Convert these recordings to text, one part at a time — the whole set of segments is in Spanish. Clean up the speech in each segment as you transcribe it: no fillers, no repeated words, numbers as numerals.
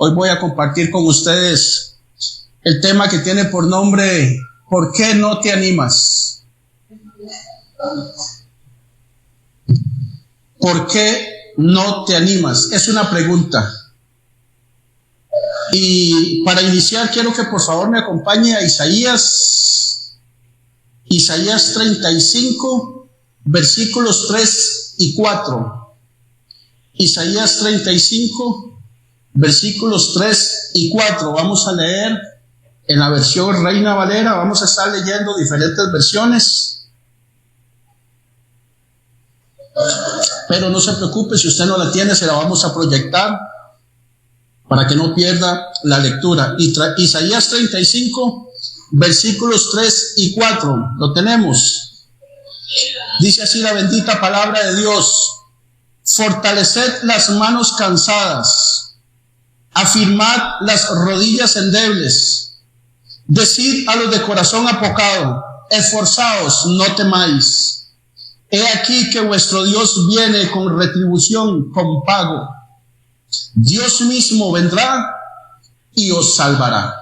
Hoy voy a compartir con ustedes el tema que tiene por nombre ¿por qué no te animas? ¿Por qué no te animas? Es una pregunta. Y para iniciar quiero que por favor me acompañe a Isaías 35, versículos 3 y 4. Isaías 35, versículos 3 y 4. Vamos a leer en la versión Reina Valera. Vamos a estar leyendo diferentes versiones. Pero no se preocupe, si usted no la tiene, se la vamos a proyectar para que no pierda la lectura. Isaías 35, versículos 3 y 4. Lo tenemos. Dice así la bendita palabra de Dios: fortaleced las manos cansadas, afirmad las rodillas endebles, decid a los de corazón apocado, esforzaos, no temáis. He aquí que vuestro Dios viene con retribución, con pago. Dios mismo vendrá y os salvará.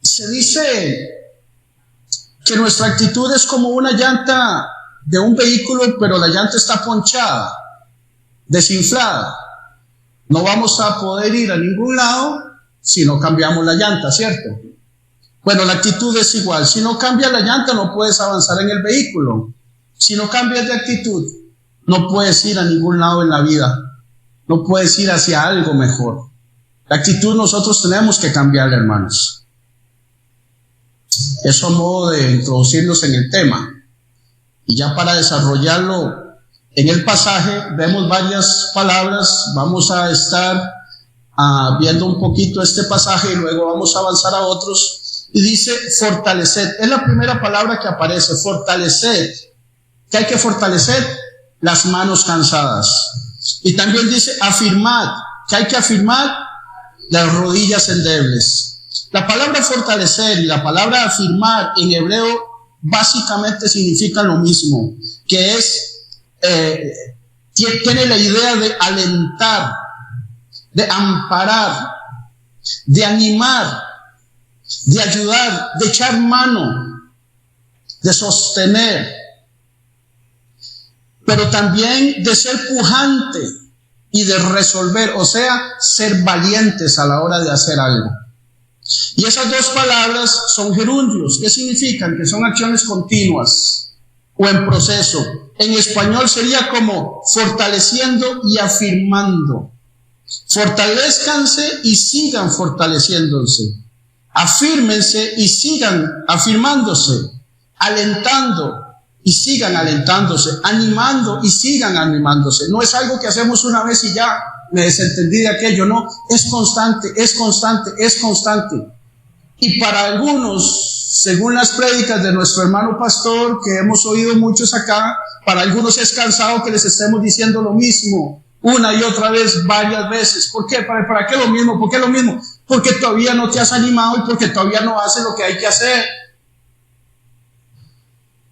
Se dice que nuestra actitud es como una llanta de un vehículo, pero la llanta está ponchada, desinflada. No vamos a poder ir a ningún lado si no cambiamos la llanta, ¿cierto? Bueno, la actitud es igual. Si no cambias la llanta, no puedes avanzar en el vehículo. Si no cambias de actitud, no puedes ir a ningún lado en la vida. No puedes ir hacia algo mejor. La actitud nosotros tenemos que cambiarla, hermanos. Eso a modo de introducirnos en el tema. Y ya para desarrollarlo en el pasaje, vemos varias palabras. Vamos a estar viendo un poquito este pasaje y luego vamos a avanzar a otros. Y dice fortaleced. Es la primera palabra que aparece, fortaleced. ¿Qué hay que fortalecer? Las manos cansadas. Y también dice afirmad. ¿Qué hay que afirmar? Las rodillas endebles. La palabra fortalecer y la palabra afirmar en hebreo básicamente significan lo mismo, que es, tiene la idea de alentar, de amparar, de animar, de ayudar, de echar mano, de sostener, pero también de ser pujante y de resolver, o sea, ser valientes a la hora de hacer algo. Y esas dos palabras son gerundios. ¿Qué significan? Que son acciones continuas o en proceso. En español sería como fortaleciendo y afirmando. Fortalezcanse y sigan fortaleciéndose. Afírmense y sigan afirmándose. Alentando y sigan alentándose. Animando y sigan animándose. No es algo que hacemos una vez y ya me desentendí de aquello. No, es constante, es constante, es constante. Y para algunos, según las prédicas de nuestro hermano pastor, que hemos oído muchos acá, para algunos es cansado que les estemos diciendo lo mismo una y otra vez, varias veces. ¿Por qué? ¿Para qué lo mismo? ¿Por qué lo mismo? Porque todavía no te has animado y porque todavía no haces lo que hay que hacer.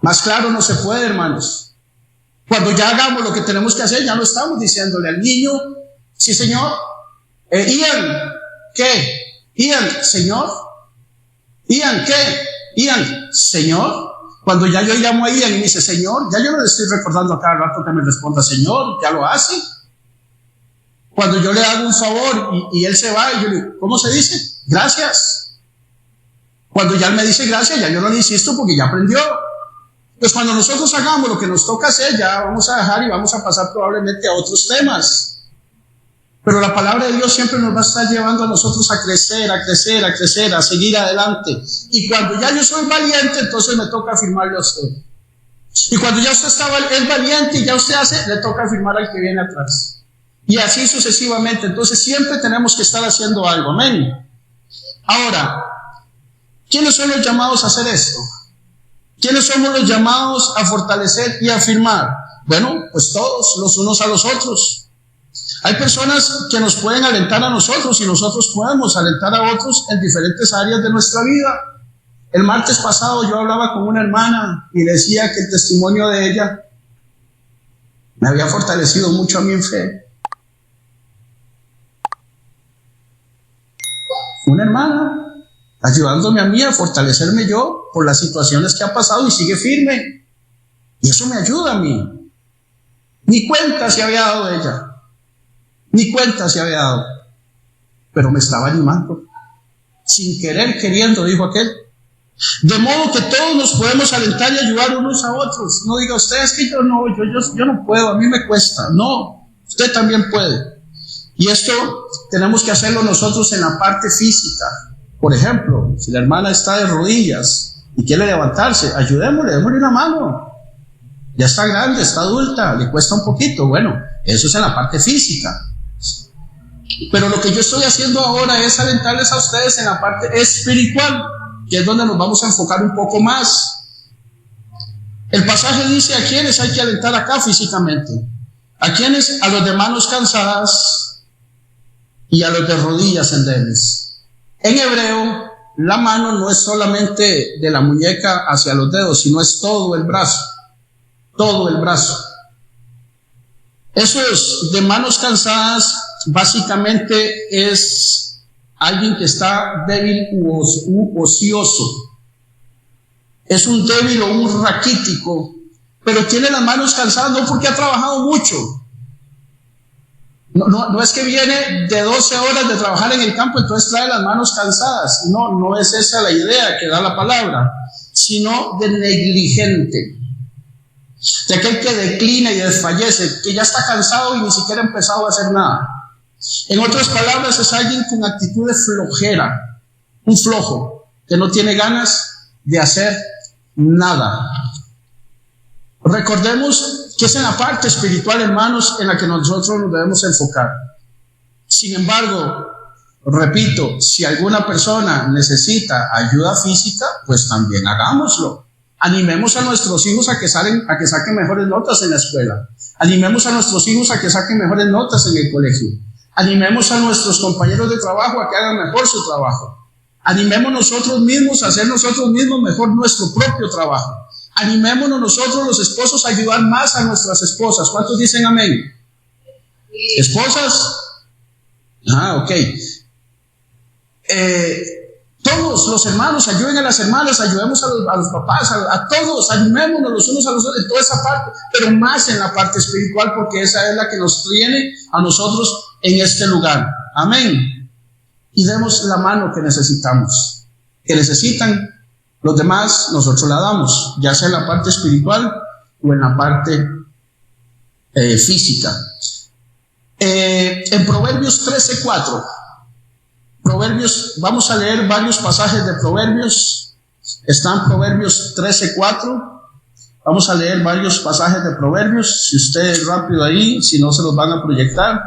Más claro no se puede, hermanos. Cuando ya hagamos lo que tenemos que hacer, ya no estamos diciéndole al niño, sí señor, Ian, ¿qué? Ian, señor, Ian, ¿qué? Ian, señor. Cuando ya yo llamo a Ian y me dice señor, ya yo no le estoy recordando a cada rato que me responda señor, ya lo hace. Cuando yo le hago un favor y él se va, y yo le digo, ¿cómo se dice? Gracias. Cuando ya él me dice gracias, ya yo no le insisto porque ya aprendió. Pues cuando nosotros hagamos lo que nos toca hacer, ya vamos a dejar y vamos a pasar probablemente a otros temas. Pero la palabra de Dios siempre nos va a estar llevando a nosotros a crecer, a crecer, a crecer, a seguir adelante. Y cuando ya yo soy valiente, entonces me toca afirmarle a usted. Y cuando ya usted es valiente y ya usted hace, le toca afirmar al que viene atrás. Y así sucesivamente. Entonces siempre tenemos que estar haciendo algo. Amén. Ahora, ¿quiénes son los llamados a hacer esto? ¿Quiénes somos los llamados a fortalecer y afirmar? Bueno, pues todos, los unos a los otros. Hay personas que nos pueden alentar a nosotros y nosotros podemos alentar a otros en diferentes áreas de nuestra vida. El martes pasado yo hablaba con una hermana y decía que el testimonio de ella me había fortalecido mucho a mí en fe. ayudándome a mí a fortalecerme yo por las situaciones que ha pasado y sigue firme. Y eso me ayuda a mí. Ni cuenta se había dado ella. Ni cuenta se había dado. Pero me estaba animando. Sin querer, queriendo, dijo aquel. De modo que todos nos podemos alentar y ayudar unos a otros. No diga usted, es que yo no puedo, a mí me cuesta. No, usted también puede. Y esto tenemos que hacerlo nosotros en la parte física. Por ejemplo, si la hermana está de rodillas y quiere levantarse, ayudémosle, démosle una mano. Ya está grande, está adulta, le cuesta un poquito. Bueno, eso es en la parte física. Pero lo que yo estoy haciendo ahora es alentarles a ustedes en la parte espiritual, que es donde nos vamos a enfocar un poco más. El pasaje dice a quienes hay que alentar acá físicamente. ¿A quienes? A los de manos cansadas y a los de rodillas endebles. En hebreo, la mano no es solamente de la muñeca hacia los dedos, sino es todo el brazo. Todo el brazo. Esos de manos cansadas básicamente es alguien que está débil u ocioso. Es un débil o un raquítico, pero tiene las manos cansadas no porque ha trabajado mucho. No es que viene de 12 horas de trabajar en el campo, entonces trae las manos cansadas. No es esa la idea que da la palabra, sino de negligente. De aquel que declina y desfallece, que ya está cansado y ni siquiera ha empezado a hacer nada. En otras palabras, es alguien con actitud de flojera, un flojo, que no tiene ganas de hacer nada. Recordemos que es en la parte espiritual, hermanos, en la que nosotros nos debemos enfocar. Sin embargo, repito, si alguna persona necesita ayuda física, pues también hagámoslo. Animemos a nuestros hijos a que saquen mejores notas en la escuela. Animemos a nuestros hijos a que saquen mejores notas en el colegio. Animemos a nuestros compañeros de trabajo a que hagan mejor su trabajo. Animemos nosotros mismos a hacer nosotros mismos mejor nuestro propio trabajo. Animémonos nosotros los esposos a ayudar más a nuestras esposas. ¿Cuántos dicen amén? ¿Esposas? Ok. Todos los hermanos, ayuden a las hermanas, ayudemos a los papás, a todos, animémonos los unos a los otros en toda esa parte, pero más en la parte espiritual, porque esa es la que nos tiene a nosotros en este lugar. Amén. Y demos la mano que necesitamos, que necesitan los demás, nosotros la damos, ya sea en la parte espiritual o en la parte física. En Proverbios 13:4. Proverbios, vamos a leer varios pasajes de Proverbios. Están Proverbios 13:4. Vamos a leer varios pasajes de Proverbios. Si usted es rápido ahí, si no se los van a proyectar.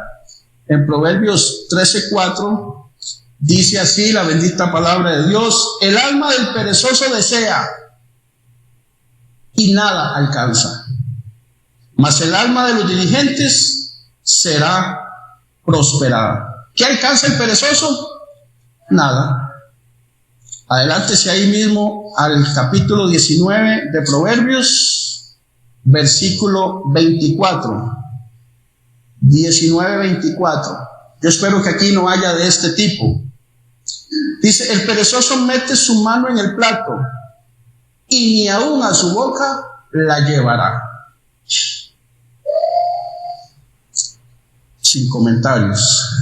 En Proverbios 13:4 dice así la bendita palabra de Dios: el alma del perezoso desea y nada alcanza, mas el alma de los diligentes será prosperada. ¿Qué alcanza el perezoso? Nada. Adelántese ahí mismo al capítulo 19 de Proverbios, versículo 24. 19:24. Yo espero que aquí no haya de este tipo. Dice: el perezoso mete su mano en el plato y ni aún a su boca la llevará. Sin comentarios.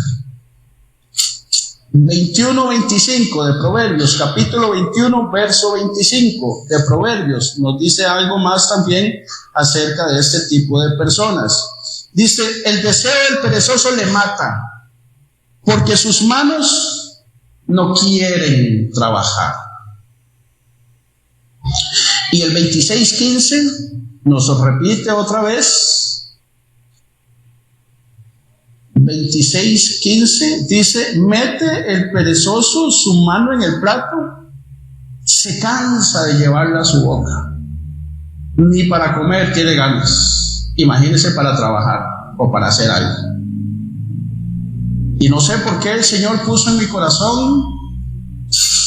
21:25 de Proverbios, capítulo 21, verso 25 de Proverbios, nos dice algo más también acerca de este tipo de personas. Dice: el deseo del perezoso le mata, porque sus manos no quieren trabajar. Y el 26:15 nos repite otra vez. 26:15 dice: mete el perezoso su mano en el plato, se cansa de llevarla a su boca, ni para comer tiene ganas, imagínese para trabajar o para hacer algo. Y no sé por qué el Señor puso en mi corazón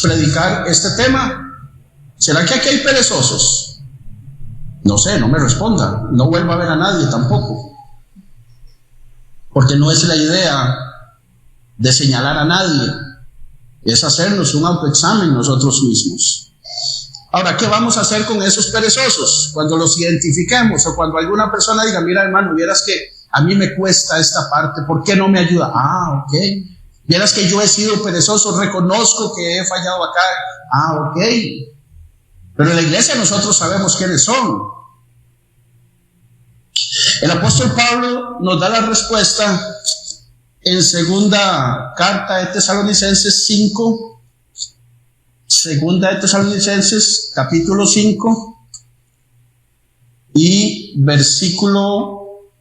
predicar este tema. ¿Será que aquí hay perezosos? No sé, no me responda, no vuelva a ver a nadie tampoco, porque no es la idea de señalar a nadie, Es hacernos un autoexamen nosotros mismos. Ahora, ¿qué vamos a hacer con esos perezosos? Cuando los identifiquemos, o cuando alguna persona diga, mira hermano, vieras que a mí me cuesta esta parte, ¿por qué no me ayuda? Ok. Vieras que yo he sido perezoso, reconozco que he fallado acá. Ok. Pero en la iglesia nosotros sabemos quiénes son. El apóstol Pablo nos da la respuesta en segunda carta de Tesalonicenses 5, segunda de Tesalonicenses capítulo 5 y versículo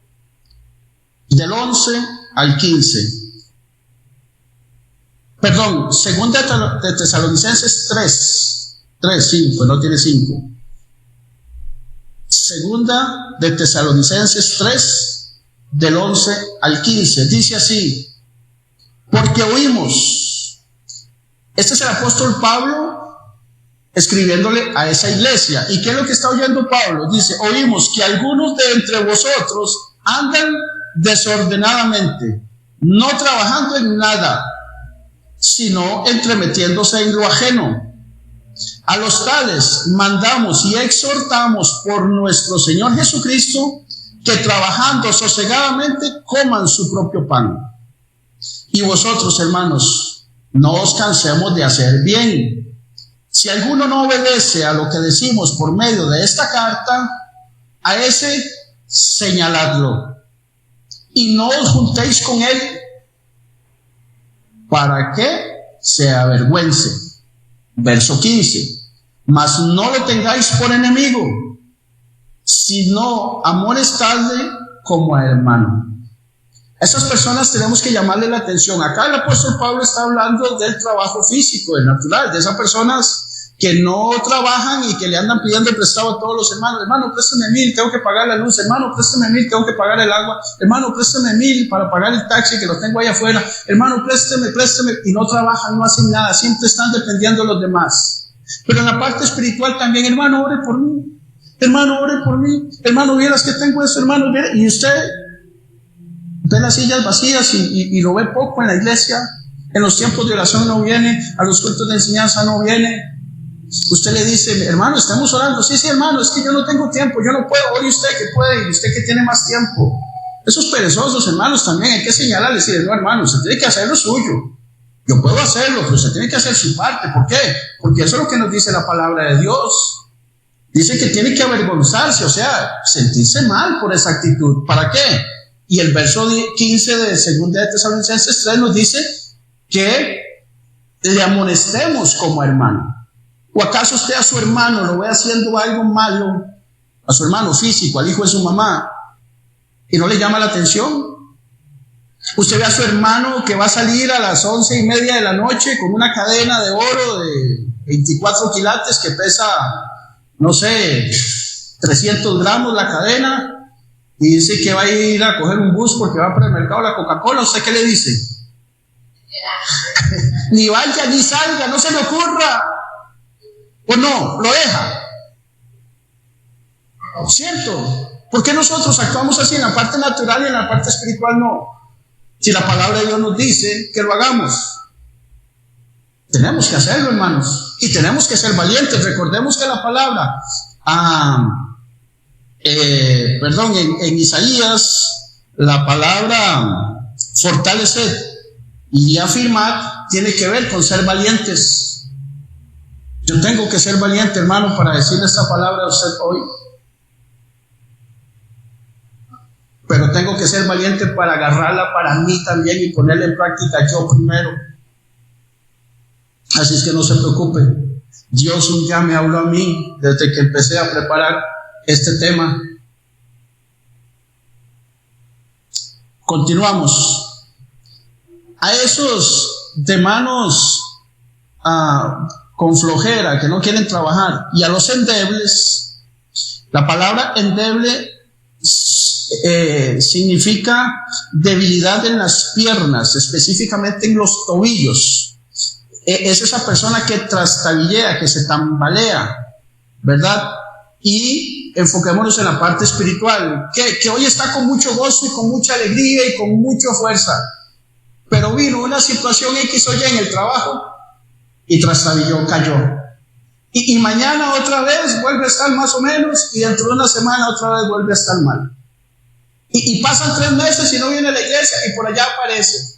del 11 al 15. Perdón, segunda de Tesalonicenses 5, no tiene 5. Segunda de Tesalonicenses 3, del 11 al 15, dice así: porque oímos, este es el apóstol Pablo escribiéndole a esa iglesia. ¿Y qué es lo que está oyendo Pablo? Dice: oímos que algunos de entre vosotros andan desordenadamente, no trabajando en nada, sino entremetiéndose en lo ajeno. A los tales mandamos y exhortamos por nuestro Señor Jesucristo que trabajando sosegadamente coman su propio pan. Y vosotros, hermanos, no os cansemos de hacer bien. Si alguno no obedece a lo que decimos por medio de esta carta, a ese señaladlo y no os juntéis con él para que se avergüence. Verso 15: mas no lo tengáis por enemigo, sino amonestadle como a hermano. A esas personas tenemos que llamarle la atención. Acá el apóstol Pablo está hablando del trabajo físico, del natural, de esas personas que no trabajan y que le andan pidiendo prestado a todos los hermanos. Hermano, préstame 1,000, tengo que pagar la luz. Hermano, préstame 1,000, tengo que pagar el agua. Hermano, préstame 1,000 para pagar el taxi que lo tengo ahí afuera. Hermano, préstame. Y no trabajan, no hacen nada, siempre están dependiendo de los demás. Pero en la parte espiritual también: hermano, ore por mí. Hermano, ore por mí. Hermano, vieras que tengo eso, hermano. Y usted ve las sillas vacías y lo ve poco en la iglesia. En los tiempos de oración no viene, a los cultos de enseñanza no viene. Usted le dice: hermano, estamos orando. Sí, hermano, es que yo no tengo tiempo, yo no puedo. Ore usted que puede, y usted que tiene más tiempo. Esos perezosos, hermanos, también hay que señalarles y decirles: no, hermano, usted tiene que hacer lo suyo. Yo puedo hacerlo, pero usted tiene que hacer su parte. ¿Por qué? Porque eso es lo que nos dice la palabra de Dios. Dice que tiene que avergonzarse, o sea, sentirse mal por esa actitud. ¿Para qué? Y el verso 15 de 2 de Tesalonicenses 3 nos dice que le amonestemos como hermano. ¿O acaso usted a su hermano lo ve haciendo algo malo, a su hermano físico, al hijo de su mamá, y no le llama la atención? Usted ve a su hermano que va a salir a las 11:30 de la noche con una cadena de oro de 24 quilates que pesa, no sé, 300 gramos la cadena, y dice que va a ir a coger un bus porque va para el mercado de la Coca-Cola. ¿Usted qué le dice? Ni vaya ni salga, no se le ocurra. ¿O no? Lo deja. ¿Cierto? ¿Por qué nosotros actuamos así en la parte natural y en la parte espiritual no? Si la palabra de Dios nos dice que lo hagamos, tenemos que hacerlo, hermanos, y tenemos que ser valientes. Recordemos que la palabra en Isaías, la palabra fortalecer y afirmar tiene que ver con ser valientes. Yo tengo que ser valiente, hermano, para decirle esta palabra a usted hoy. Pero tengo que ser valiente para agarrarla para mí también y ponerla en práctica yo primero. Así es que no se preocupe. Dios un día me habló a mí desde que empecé a preparar este tema. Continuamos. A esos de manos con flojera, que no quieren trabajar, y a los endebles, la palabra endeble significa debilidad en las piernas, específicamente en los tobillos. Es esa persona que trastabillea, que se tambalea, ¿verdad? Y enfoquémonos en la parte espiritual, que hoy está con mucho gozo y con mucha alegría y con mucha fuerza, pero vino una situación X o Y en el trabajo y trastabilló, cayó. Y mañana otra vez vuelve a estar más o menos, y dentro de una semana otra vez vuelve a estar mal. Y pasan 3 meses y no viene a la iglesia y por allá aparece.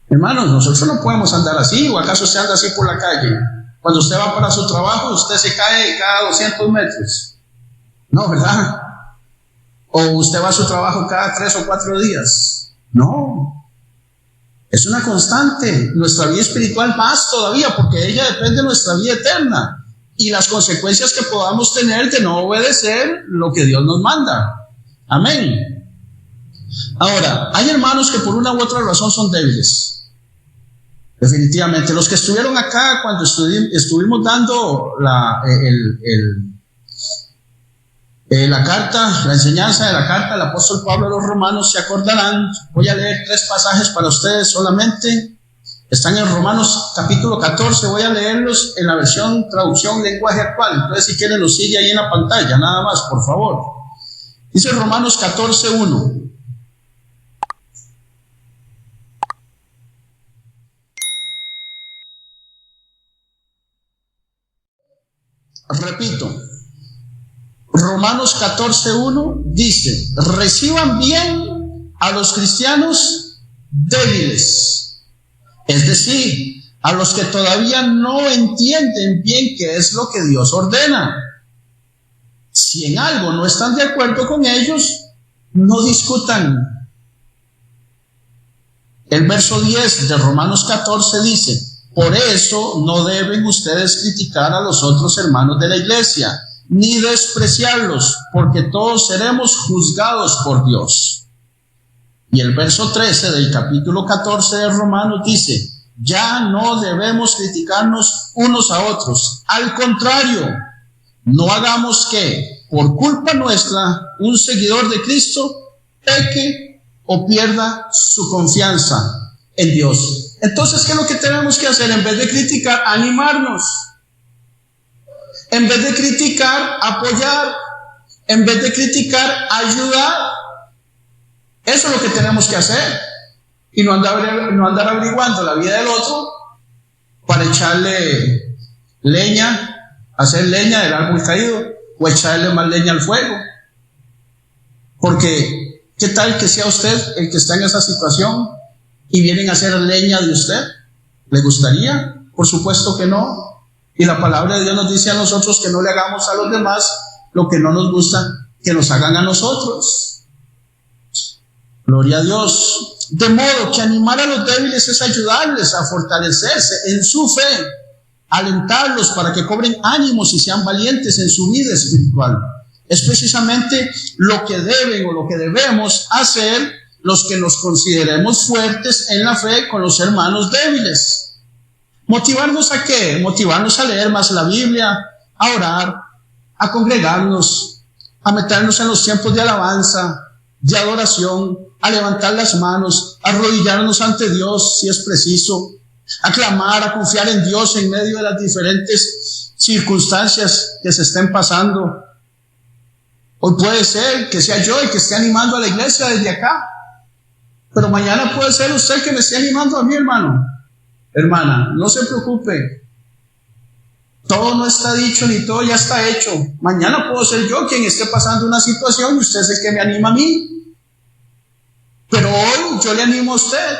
Hermanos, nosotros no podemos andar así. ¿O acaso usted anda así por la calle? Cuando usted va para su trabajo, usted se cae cada 200 metros. No, ¿verdad? O usted va a su trabajo cada 3 o 4 días. No. Es una constante. Nuestra vida espiritual más todavía, porque ella depende de nuestra vida eterna y las consecuencias que podamos tener de no obedecer lo que Dios nos manda. Amén. Ahora, hay hermanos que por una u otra razón son débiles. Definitivamente. Los que estuvieron acá cuando estuvimos dando la carta, la enseñanza de la carta del apóstol Pablo a los romanos, se acordarán. Voy a leer 3 pasajes para ustedes solamente. Están en Romanos capítulo 14, voy a leerlos en la versión traducción lenguaje actual. Entonces, si quieren, los sigue ahí en la pantalla, nada más, por favor. Dice Romanos 14:1. Repito, Romanos 14:1 dice: reciban bien a los cristianos débiles, es decir, a los que todavía no entienden bien qué es lo que Dios ordena. Si en algo no están de acuerdo con ellos, no discutan. El verso 10 de Romanos 14 dice: por eso no deben ustedes criticar a los otros hermanos de la iglesia, ni despreciarlos, porque todos seremos juzgados por Dios. Y el verso 13 del capítulo 14 de Romanos dice: ya no debemos criticarnos unos a otros. Al contrario, no hagamos que, por culpa nuestra, un seguidor de Cristo peque o pierda su confianza en Dios. Entonces, ¿qué es lo que tenemos que hacer? En vez de criticar, animarnos. En vez de criticar, apoyar. En vez de criticar, ayudar. Eso es lo que tenemos que hacer. Y no andar averiguando la vida del otro para echarle leña, hacer leña del árbol caído, o echarle más leña al fuego. Porque, ¿qué tal que sea usted el que está en esa situación y vienen a hacer leña de usted? ¿Le gustaría? Por supuesto que no. Y la palabra de Dios nos dice a nosotros que no le hagamos a los demás lo que no nos gusta que nos hagan a nosotros. Gloria a Dios. De modo que animar a los débiles es ayudarles a fortalecerse en su fe, alentarlos para que cobren ánimos y sean valientes en su vida espiritual. Es precisamente lo que deben o lo que debemos hacer los que nos consideremos fuertes en la fe con los hermanos débiles. ¿Motivarnos a qué? Motivarnos a leer más la Biblia, a orar, a congregarnos, a meternos en los tiempos de alabanza, de adoración, a levantar las manos, a arrodillarnos ante Dios si es preciso, a clamar, a confiar en Dios en medio de las diferentes circunstancias que se estén pasando. Hoy puede ser que sea yo el que esté animando a la iglesia desde acá, pero mañana puede ser usted que me esté animando a mí, hermano. Hermana, no se preocupe. Todo no está dicho ni todo ya está hecho. Mañana puedo ser yo quien esté pasando una situación y usted es el que me anima a mí. Pero hoy yo le animo a usted.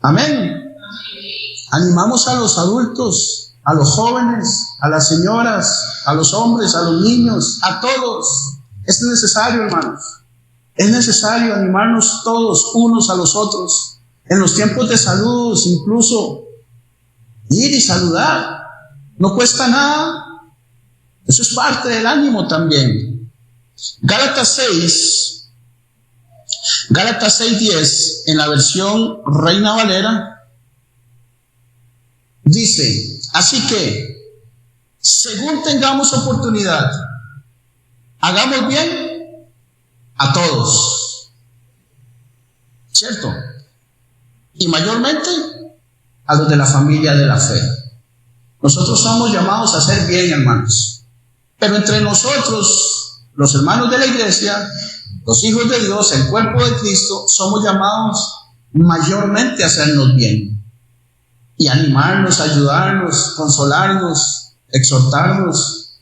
Amén. Animamos a los adultos, a los jóvenes, a las señoras, a los hombres, a los niños, a todos. Es necesario, hermanos. Es necesario animarnos todos unos a los otros. En los tiempos de salud, incluso ir y saludar. No cuesta nada. Eso es parte del ánimo también. Gálatas 6:10 en la versión Reina Valera dice: así que, según tengamos oportunidad, hagamos bien a todos, ¿cierto? Y mayormente a los de la familia de la fe. Nosotros somos llamados a hacer bien, hermanos, pero entre nosotros, los hermanos de la iglesia, los hijos de Dios, el cuerpo de Cristo, somos llamados mayormente hacernos bien y animarnos, ayudarnos, consolarnos, exhortarnos.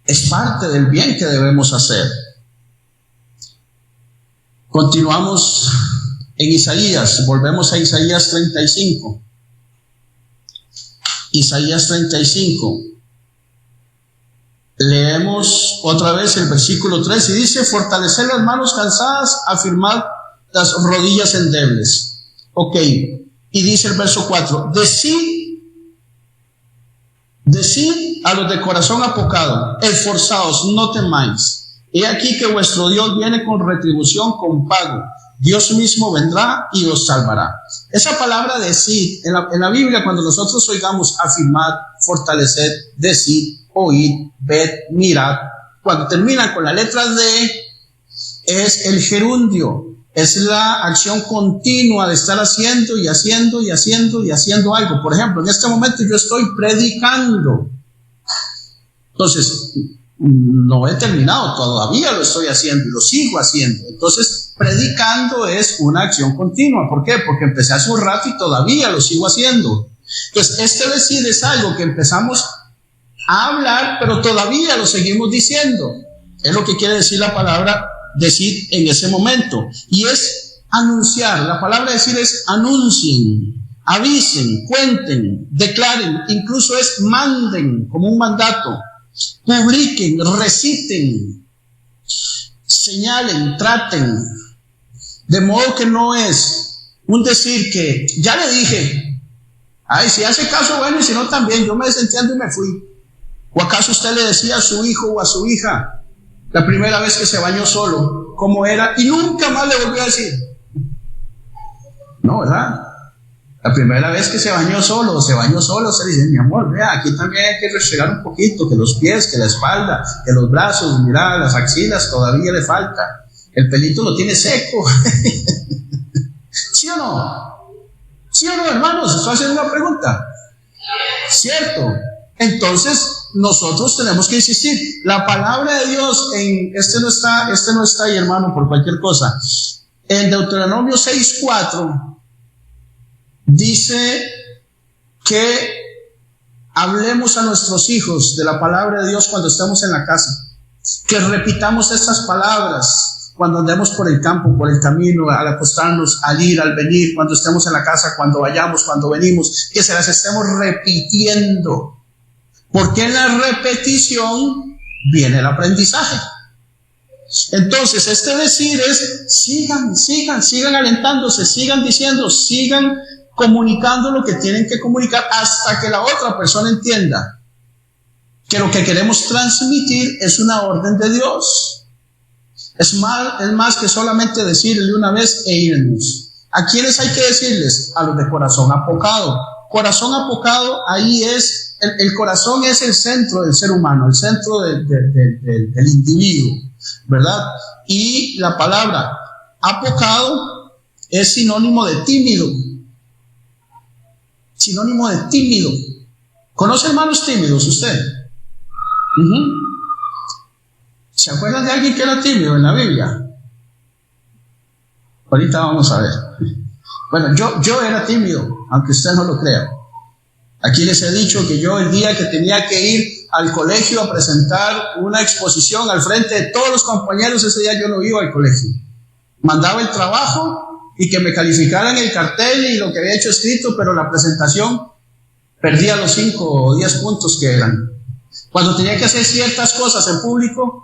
Es parte del bien que debemos hacer. Continuamos en Isaías, volvemos a Isaías 35. Isaías 35. Leemos otra vez el versículo 3 y dice: fortalecer las manos cansadas, afirmad las rodillas endebles. Ok, y dice el verso 4: decid a los de corazón apocado, esforzaos, no temáis. He aquí que vuestro Dios viene con retribución, con pago. Dios mismo vendrá y os salvará. Esa palabra decid, en la Biblia, cuando nosotros oigamos afirmar, fortalecer, decid, oír, ved, mirad, cuando terminan con la letra D, es el gerundio, es la acción continua de estar haciendo y haciendo y haciendo y haciendo algo. Por ejemplo, en este momento yo estoy predicando. Entonces, no he terminado, todavía lo estoy haciendo y lo sigo haciendo. Entonces, predicando es una acción continua. ¿Por qué? Porque empecé hace un rato y todavía lo sigo haciendo. Entonces, este decir es algo que empezamos a hablar, pero todavía lo seguimos diciendo. Es lo que quiere decir la palabra decir en ese momento. Y es anunciar. La palabra decir es anuncien, avisen, cuenten, declaren. Incluso es manden, como un mandato. Publiquen, reciten, señalen, traten. De modo que no es un decir que ya le dije, ay, si hace caso, bueno, y si no también, yo me desentiendo y me fui. ¿O acaso usted le decía a su hijo o a su hija la primera vez que se bañó solo cómo era y nunca más le volvió a decir? No, ¿verdad? La primera vez que se bañó solo, se dice: mi amor, vea, aquí también hay que restregar un poquito, que los pies, que la espalda, que los brazos, mira, las axilas todavía le falta, el pelito lo tiene seco. ¿Sí o no? ¿Sí o no, hermanos? Estoy haciendo una pregunta. ¿Cierto? Entonces, nosotros tenemos que insistir. La palabra de Dios, este no está ahí, hermano, por cualquier cosa. En Deuteronomio 6:4 dice que hablemos a nuestros hijos de la palabra de Dios cuando estemos en la casa, que repitamos estas palabras cuando andemos por el campo, por el camino, al acostarnos, al ir, al venir, cuando estemos en la casa, cuando vayamos, cuando venimos, que se las estemos repitiendo, porque en la repetición viene el aprendizaje. Entonces, este decir es: sigan alentándose, sigan diciendo, sigan comunicando lo que tienen que comunicar hasta que la otra persona entienda que lo que queremos transmitir es una orden de Dios. Es más que solamente decirle una vez e irnos. ¿A quiénes hay que decirles? A los de corazón apocado. Corazón apocado, ahí es, el corazón es el centro del ser humano, el centro del individuo, ¿verdad? Y la palabra apocado es sinónimo de tímido. Sinónimo de tímido. ¿Conoce hermanos tímidos usted? ¿Se acuerdan de alguien que era tímido en la Biblia? Ahorita vamos a ver. Bueno, yo era tímido, aunque usted no lo crea. Aquí les he dicho que yo, el día que tenía que ir al colegio a presentar una exposición al frente de todos los compañeros, ese día yo no iba al colegio. Mandaba el trabajo y que me calificaran el cartel y lo que había hecho escrito, pero la presentación perdía los 5 o 10 puntos que eran. Cuando tenía que hacer ciertas cosas en público,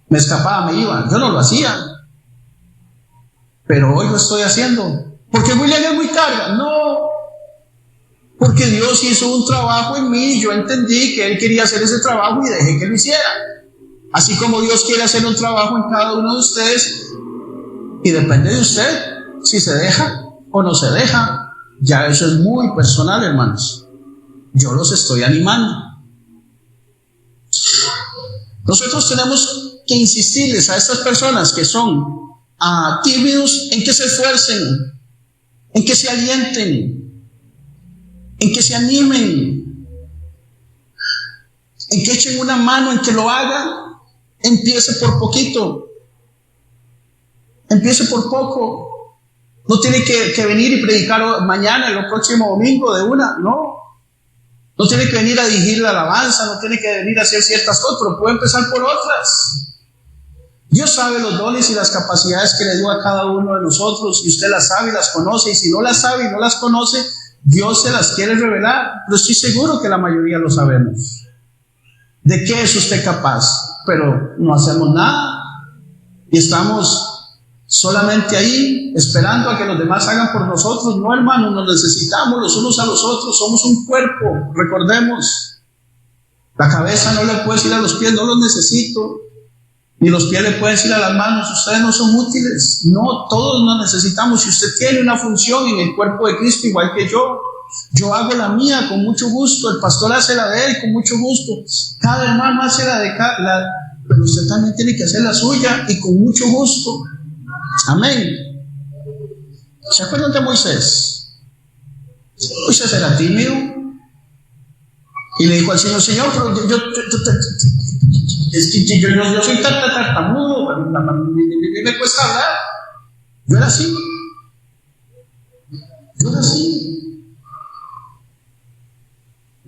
me escapaba, me iba. Yo no lo hacía, pero hoy lo estoy haciendo. ¿Porque William es muy carga? No, porque Dios hizo un trabajo en mí, yo entendí que Él quería hacer ese trabajo y dejé que lo hiciera. Así como Dios quiere hacer un trabajo en cada uno de ustedes, y depende de usted si se deja o no se deja. Ya eso es muy personal, hermanos. Yo los estoy animando. Nosotros tenemos que insistirles a estas personas que son tímidos en que se esfuercen, en que se alienten, en que se animen, en que echen una mano, en que lo hagan. Empiece por poquito, empiece por poco. No tiene que venir y predicar mañana, el próximo domingo de una, no. No tiene que venir a dirigir la alabanza, no tiene que venir a hacer ciertas cosas, pero puede empezar por otras. Dios sabe los dones y las capacidades que le dio a cada uno de nosotros, y usted las sabe y las conoce, y si no las sabe y no las conoce, Dios se las quiere revelar, pero estoy seguro que la mayoría lo sabemos. ¿De qué es usted capaz? Pero no hacemos nada y estamos solamente ahí esperando a que los demás hagan por nosotros. No, hermanos, nos necesitamos los unos a los otros, somos un cuerpo, recordemos. La cabeza no le puede decir a los pies, no los necesito, ni los pies le pueden decir a las manos, ustedes no son útiles. No, todos nos necesitamos. Si usted tiene una función en el cuerpo de Cristo igual que yo hago la mía con mucho gusto, el pastor hace la de él con mucho gusto, cada hermano hace la de cada, pero usted también tiene que hacer la suya y con mucho gusto. Amén. ¿Se acuerdan de Moisés? Moisés era tímido y le dijo al Señor, Señor, pero yo soy tartamudo, me cuesta hablar. Yo era así. Yo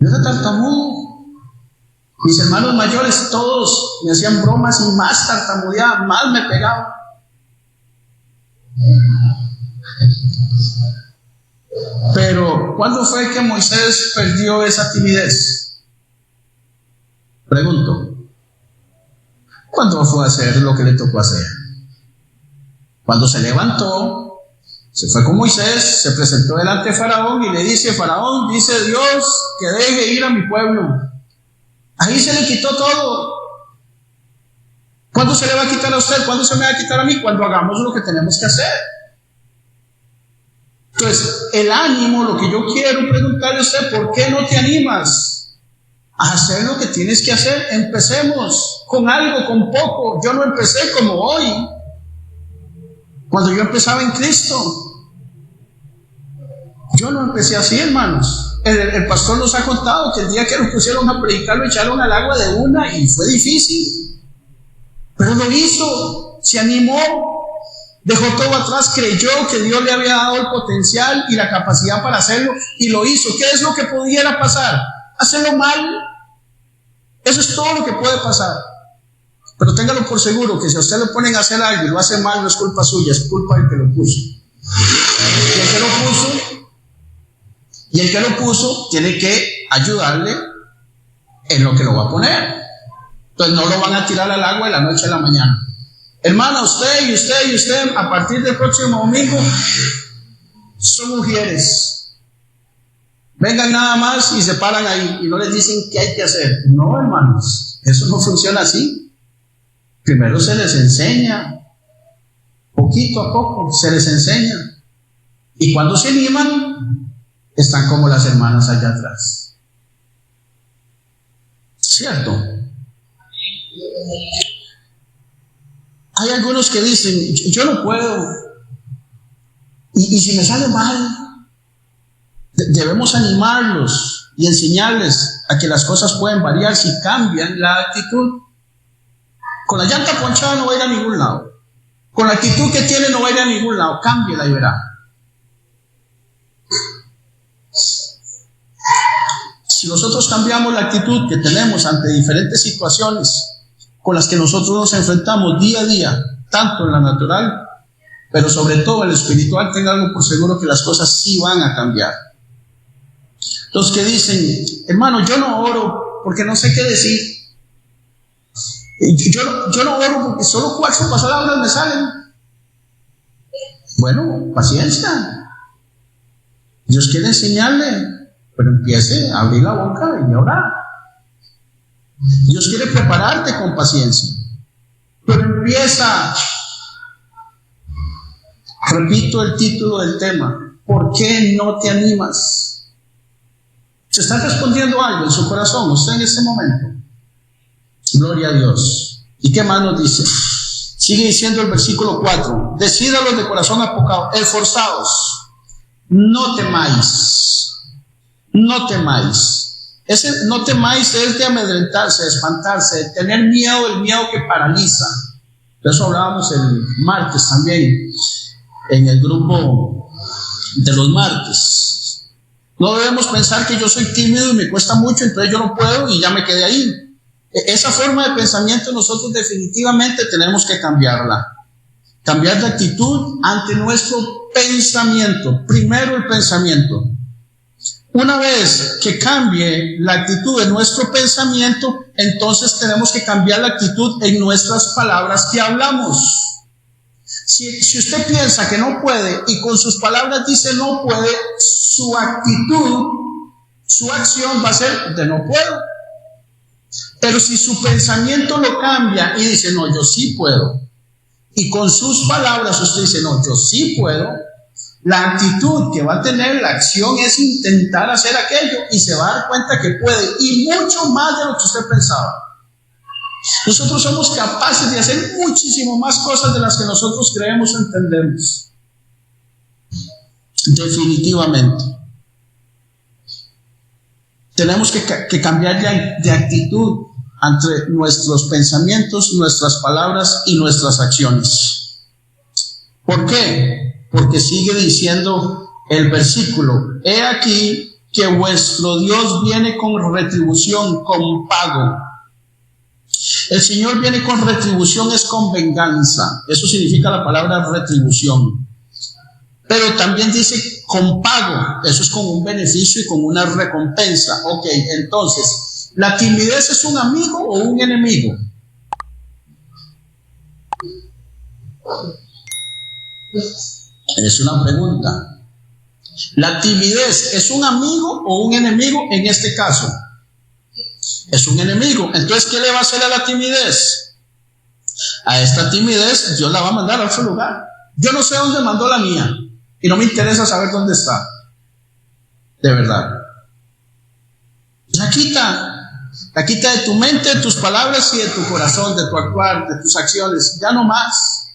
era tartamudo. Mis hermanos mayores todos me hacían bromas y más tartamudeaba, más me pegaban. Pero ¿cuándo fue que Moisés perdió esa timidez? Pregunto. ¿Cuándo fue a hacer lo que le tocó hacer? Cuando se levantó, se fue con Moisés, se presentó delante de Faraón y le dice, Faraón, dice Dios que deje ir a mi pueblo. Ahí se le quitó todo. ¿Cuándo se le va a quitar a usted? ¿Cuándo se me va a quitar a mí? Cuando hagamos lo que tenemos que hacer. Entonces, el ánimo, lo que yo quiero preguntarle a usted, ¿por qué no te animas a hacer lo que tienes que hacer? Empecemos con algo, con poco. Yo no empecé como hoy, cuando yo empezaba en Cristo. Yo no empecé así, hermanos. El pastor nos ha contado que el día que lo pusieron a predicar lo echaron al agua de una y fue difícil. Pero lo hizo, se animó, dejó todo atrás, creyó que Dios le había dado el potencial y la capacidad para hacerlo y lo hizo. ¿Qué es lo que pudiera pasar? Hacerlo mal. Eso es todo lo que puede pasar. Pero téngalo por seguro que si a usted lo ponen a hacer algo y lo hace mal, no es culpa suya, es culpa del que lo puso. Y el que lo puso tiene que ayudarle en lo que lo va a poner. Entonces no lo van a tirar al agua de la noche a la mañana. Hermana, usted y usted y usted, a partir del próximo domingo, son mujeres. Vengan nada más y se paran ahí y no les dicen qué hay que hacer. No, hermanos, eso no funciona así. Primero se les enseña, poquito a poco se les enseña. Y cuando se animan, están como las hermanas allá atrás. ¿Cierto? Hay algunos que dicen, yo no puedo. Y si me sale mal, debemos animarlos y enseñarles a que las cosas pueden variar si cambian la actitud. Con la llanta ponchada no va a ir a ningún lado. Con la actitud que tiene no va a ir a ningún lado. Cámbiela y verá. Si nosotros cambiamos la actitud que tenemos ante diferentes situaciones con las que nosotros nos enfrentamos día a día, tanto en la natural, pero sobre todo en lo espiritual, tengan por seguro que las cosas sí van a cambiar. Los que dicen, hermano, yo no oro porque no sé qué decir. Yo no oro porque solo 4 palabras me salen. Bueno, paciencia. Dios quiere enseñarle, pero empiece a abrir la boca y a orar. Dios quiere prepararte con paciencia, pero empieza. Repito el título del tema: ¿por qué no te animas? ¿Se está respondiendo algo en su corazón usted en este momento? Gloria a Dios. ¿Y qué más nos dice? Sigue diciendo el versículo 4: decídalos de corazón apocado, esforzaos, no temáis. No temáis. Ese no temáis es de amedrentarse, de espantarse, de tener miedo, el miedo que paraliza. De eso hablábamos el martes también. en el grupo de los martes. No debemos pensar que yo soy tímido y me cuesta mucho, entonces yo no puedo y ya me quedé ahí. Esa forma de pensamiento nosotros definitivamente tenemos que cambiarla. Cambiar de actitud ante nuestro pensamiento. Primero el pensamiento. Una vez que cambie la actitud de nuestro pensamiento, entonces tenemos que cambiar la actitud en nuestras palabras que hablamos. Si usted piensa que no puede y con sus palabras dice no puede, su actitud, su acción va a ser de no puedo. Pero si su pensamiento lo cambia y dice no, yo sí puedo, y con sus palabras usted dice no, yo sí puedo, la actitud que va a tener, la acción es intentar hacer aquello y se va a dar cuenta que puede y mucho más de lo que usted pensaba. Nosotros somos capaces de hacer muchísimo más cosas de las que nosotros creemos o entendemos. Definitivamente. Tenemos que cambiar de actitud entre nuestros pensamientos, nuestras palabras y nuestras acciones. ¿Por qué? Porque sigue diciendo el versículo: he aquí que vuestro Dios viene con retribución, con pago. El Señor viene con retribución, es con venganza. Eso significa la palabra retribución. Pero también dice con pago. Eso es con un beneficio y con una recompensa. Ok, entonces, ¿la timidez es un amigo o un enemigo? Es una pregunta. ¿La timidez es un amigo o un enemigo en este caso? Es un enemigo. Entonces, ¿qué le va a hacer a la timidez? A esta timidez Dios la va a mandar a otro lugar. Yo no sé dónde mandó la mía y no me interesa saber dónde está. De verdad. La quita de tu mente, de tus palabras y de tu corazón, de tu actuar, de tus acciones. Ya no más.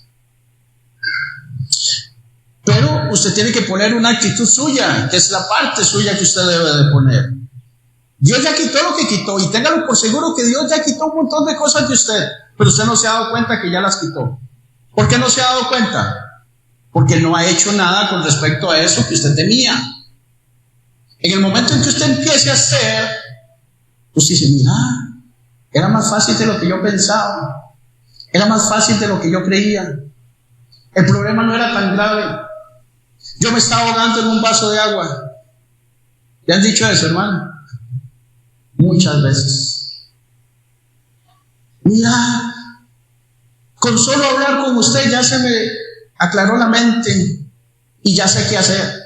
Pero usted tiene que poner una actitud suya, que es la parte suya que usted debe de poner. Dios ya quitó lo que quitó, y téngalo por seguro que Dios ya quitó un montón de cosas de usted, pero usted no se ha dado cuenta que ya las quitó. ¿Por qué no se ha dado cuenta? Porque no ha hecho nada con respecto a eso que usted temía. En el momento en que usted empiece a hacer, usted dice, mira, era más fácil de lo que yo pensaba, era más fácil de lo que yo creía, el problema no era tan grave. Yo me estaba ahogando en un vaso de agua. ¿Le han dicho eso, hermano? Muchas veces. Mira, con solo hablar con usted ya se me aclaró la mente y ya sé qué hacer.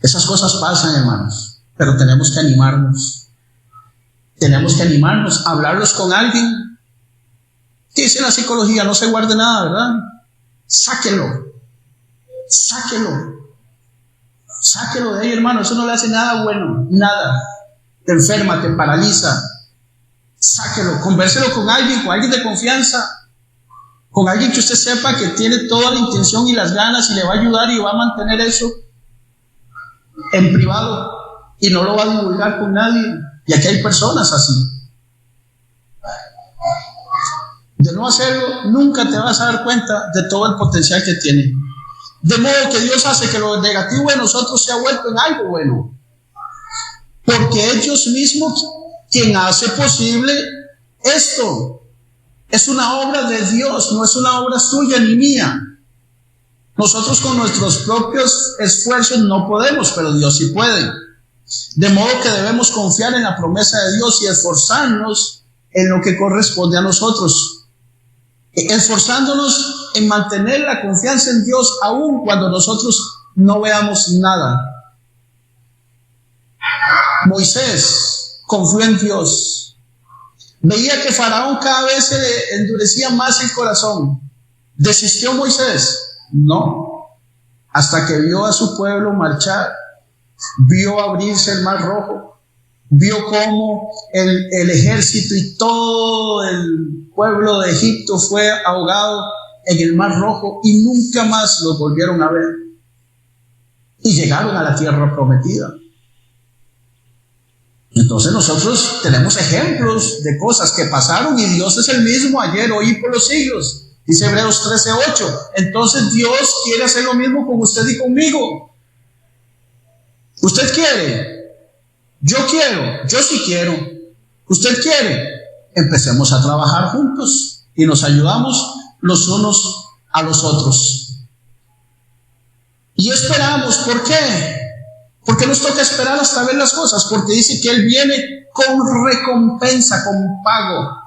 Esas cosas pasan, hermanos, pero tenemos que animarnos. Tenemos que animarnos a hablarlos con alguien. ¿Qué dice la psicología? No se guarde nada, ¿verdad? Sáquelo. Sáquelo de ahí, hermano. Eso no le hace nada bueno, nada. Te enferma, te paraliza. Sáquelo, convérselo con alguien de confianza, con alguien que usted sepa que tiene toda la intención y las ganas y le va a ayudar y va a mantener eso en privado y no lo va a divulgar con nadie. Y aquí hay personas así. De no hacerlo, nunca te vas a dar cuenta de todo el potencial que tiene. De modo que Dios hace que lo negativo de nosotros sea vuelto en algo bueno. Porque ellos mismos, quien hace posible esto, es una obra de Dios, no es una obra suya ni mía. Nosotros con nuestros propios esfuerzos no podemos, pero Dios sí puede. De modo que debemos confiar en la promesa de Dios y esforzarnos en lo que corresponde a nosotros. Esforzándonos en mantener la confianza en Dios aun cuando nosotros no veamos nada. Moisés confió en Dios. Veía que Faraón cada vez se le endurecía más el corazón. ¿Desistió Moisés? No. Hasta que vio a su pueblo marchar, vio abrirse el mar rojo, vio cómo el ejército y todo el pueblo de Egipto fue ahogado en el mar rojo y nunca más los volvieron a ver. Y llegaron a la tierra prometida. Entonces nosotros tenemos ejemplos de cosas que pasaron y Dios es el mismo ayer, hoy y por los siglos. Dice Hebreos 13:8. Entonces Dios quiere hacer lo mismo con usted y conmigo. ¿Usted quiere? Yo quiero. Yo sí quiero. ¿Usted quiere? Empecemos a trabajar juntos y nos ayudamos los unos a los otros. Y esperamos. ¿Por qué? Porque nos toca esperar hasta ver las cosas. Porque dice que Él viene con recompensa, con pago.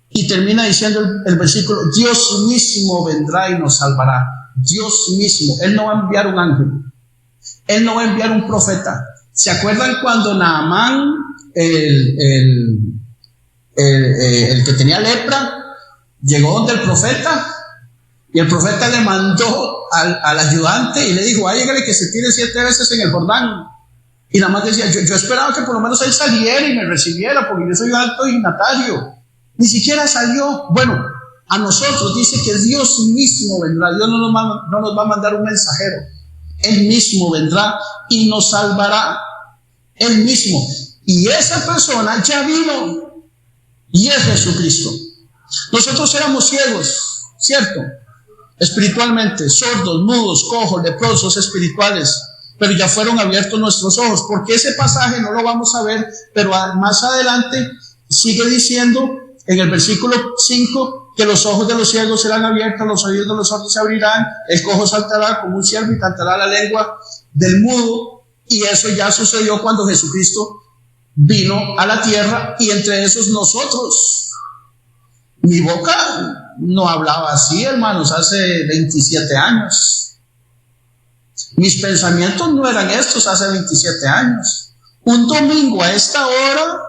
Y termina diciendo el versículo: Dios mismo vendrá y nos salvará. Dios mismo. Él no va a enviar un ángel. Él no va a enviar un profeta. ¿Se acuerdan cuando Naamán, el que tenía lepra, llegó donde el profeta? Y el profeta le mandó al ayudante y le dijo: lléguele que se tire 7 veces en el Jordán. Y nada más decía: yo esperaba que por lo menos él saliera y me recibiera, porque yo soy alto dignatario. Ni siquiera salió. Bueno, a nosotros dice que Dios mismo vendrá. Dios no nos va a mandar un mensajero. Él mismo vendrá y nos salvará. Él mismo. Y esa persona ya vino. Y es Jesucristo. Nosotros éramos ciegos, ¿cierto? Espiritualmente, sordos, mudos, cojos, leprosos espirituales, pero ya fueron abiertos nuestros ojos. Porque ese pasaje no lo vamos a ver, pero más adelante sigue diciendo en el versículo 5 que los ojos de los ciegos serán abiertos, los oídos de los sordos se abrirán, el cojo saltará como un ciervo y cantará la lengua del mudo. Y eso ya sucedió cuando Jesucristo vino a la tierra, y entre esos nosotros. Mi boca no hablaba así, hermanos, hace 27 años. Mis pensamientos no eran estos hace 27 años. Un domingo a esta hora,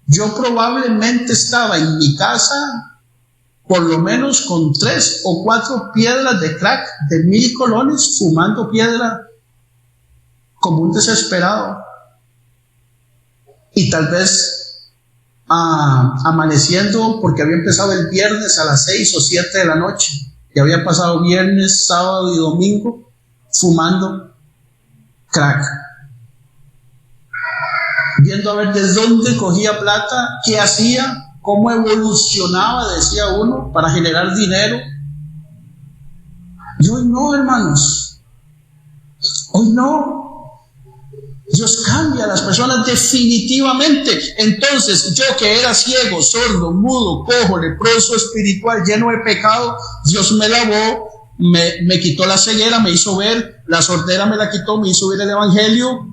yo probablemente estaba en mi casa, por lo menos con 3 o 4 piedras de crack de 1000 colones, fumando piedra como un desesperado. Y tal vez amaneciendo, porque había empezado el viernes a las 6 o 7 de la noche, y había pasado viernes, sábado y domingo fumando crack, viendo a ver de dónde cogía plata, qué hacía, cómo evolucionaba, decía uno, para generar dinero. Y hoy no, hermanos, hoy no. Dios cambia a las personas definitivamente. Entonces, yo que era ciego, sordo, mudo, cojo, leproso, espiritual, lleno de pecado, Dios me lavó, me quitó la ceguera, me hizo ver, la sordera me la quitó, me hizo ver el evangelio.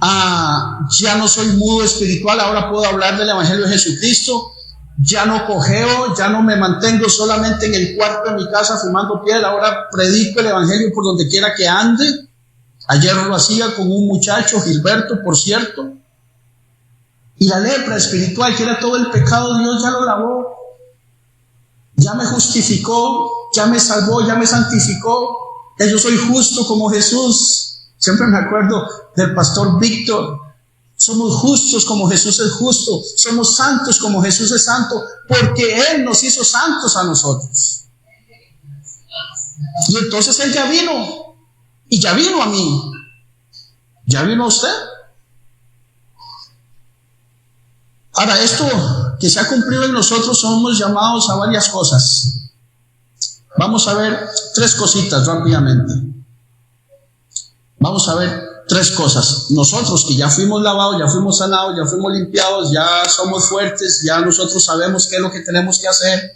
Ya no soy mudo espiritual, ahora puedo hablar del evangelio de Jesucristo. Ya no cojeo, ya no me mantengo solamente en el cuarto de mi casa fumando piedra, ahora predico el evangelio por donde quiera que ande. Ayer lo hacía con un muchacho, Gilberto, por cierto. Y la lepra espiritual, que era todo el pecado, Dios ya lo lavó. Ya me justificó, ya me salvó, ya me santificó. Yo soy justo como Jesús. Siempre me acuerdo del pastor Víctor. Somos justos como Jesús es justo. Somos santos como Jesús es santo, porque Él nos hizo santos a nosotros. Y entonces Él ya vino. Y ya vino a mí. ¿Ya vino a usted? Ahora, esto que se ha cumplido en nosotros, somos llamados a varias cosas. Vamos a ver 3 cositas rápidamente. Vamos a ver 3 cosas. Nosotros que ya fuimos lavados, ya fuimos sanados, ya fuimos limpiados, ya somos fuertes, ya nosotros sabemos qué es lo que tenemos que hacer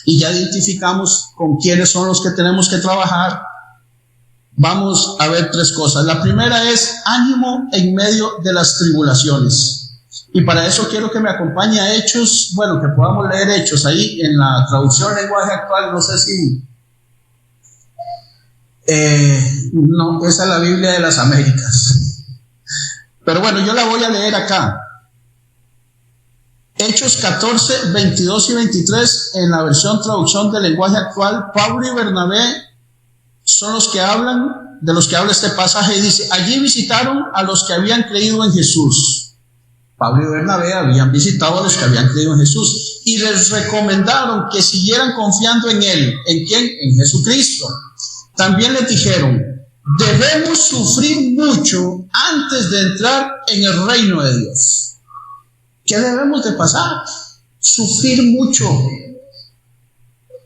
y ya identificamos con quiénes son los que tenemos que trabajar. Vamos a ver 3 cosas. La primera es ánimo en medio de las tribulaciones. Y para eso quiero que me acompañe a Hechos, bueno, que podamos leer Hechos ahí en la traducción lenguaje actual. No sé si no, esa es la Biblia de las Américas, pero bueno, yo la voy a leer acá. Hechos 14, 22 y 23 en la versión traducción del lenguaje actual. Pablo y Bernabé son los que hablan, de los que habla este pasaje, y dice: allí visitaron a los que habían creído en Jesús. Pablo y Bernabé habían visitado a los que habían creído en Jesús y les recomendaron que siguieran confiando en Él. ¿En quién? En Jesucristo. También les dijeron: debemos sufrir mucho antes de entrar en el reino de Dios. ¿Qué debemos de pasar? Sufrir mucho.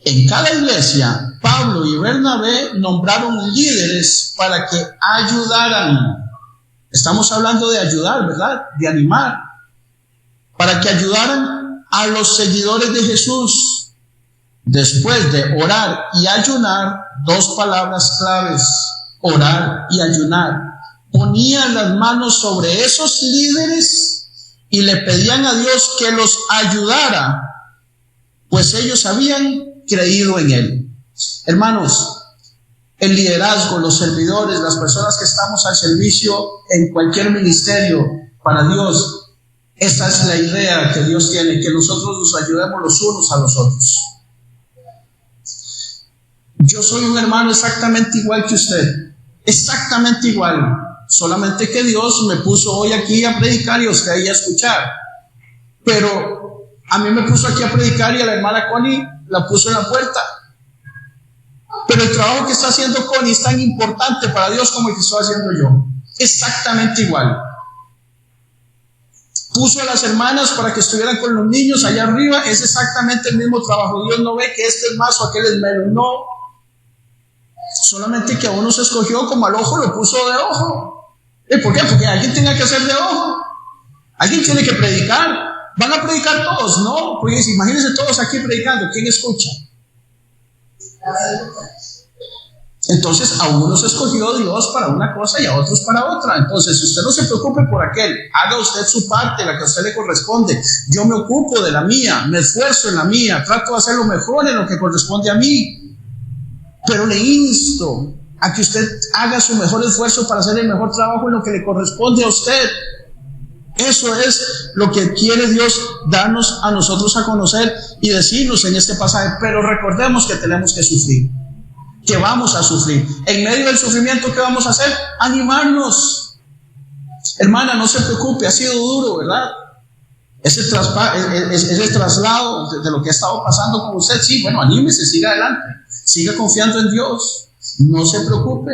En cada iglesia, Pablo y Bernabé nombraron líderes para que ayudaran. Estamos hablando de ayudar, ¿verdad? De animar. Para que ayudaran a los seguidores de Jesús. Después de orar y ayunar, dos palabras claves: orar y ayunar. Ponían las manos sobre esos líderes y le pedían a Dios que los ayudara, pues ellos habían creído en Él. Hermanos, el liderazgo, los servidores, las personas que estamos al servicio en cualquier ministerio para Dios, esa es la idea que Dios tiene, que nosotros nos ayudemos los unos a los otros. Yo soy un hermano exactamente igual que usted, exactamente igual, solamente que Dios me puso hoy aquí a predicar y a usted ahí a escuchar. Pero a mí me puso aquí a predicar y a la hermana Connie la puso en la puerta. Pero el trabajo que está haciendo Connie es tan importante para Dios como el que estoy haciendo yo. Exactamente igual. Puso a las hermanas para que estuvieran con los niños allá arriba. Es exactamente el mismo trabajo. Dios no ve que este es más o aquel es menos. No. Solamente que a uno se escogió como al ojo, lo puso de ojo. ¿Y por qué? Porque alguien tenga que hacer de ojo. Alguien tiene que predicar. ¿Van a predicar todos? No. Porque imagínense todos aquí predicando. ¿Quién escucha? Entonces a uno se escogió Dios para una cosa y a otros para otra. Entonces usted no se preocupe por aquel, haga usted su parte, la que a usted le corresponde. Yo me ocupo de la mía, me esfuerzo en la mía, trato de hacer lo mejor en lo que corresponde a mí. Pero le insto a que usted haga su mejor esfuerzo para hacer el mejor trabajo en lo que le corresponde a usted. Eso es lo que quiere Dios darnos a nosotros a conocer y decirnos en este pasaje. Pero recordemos que tenemos que sufrir, que vamos a sufrir. En medio del sufrimiento, ¿qué vamos a hacer? Animarnos. Hermana, no se preocupe, ha sido duro, ¿verdad? Ese traslado de lo que ha estado pasando con usted. Sí, bueno, anímese, siga adelante, siga confiando en Dios, no se preocupe.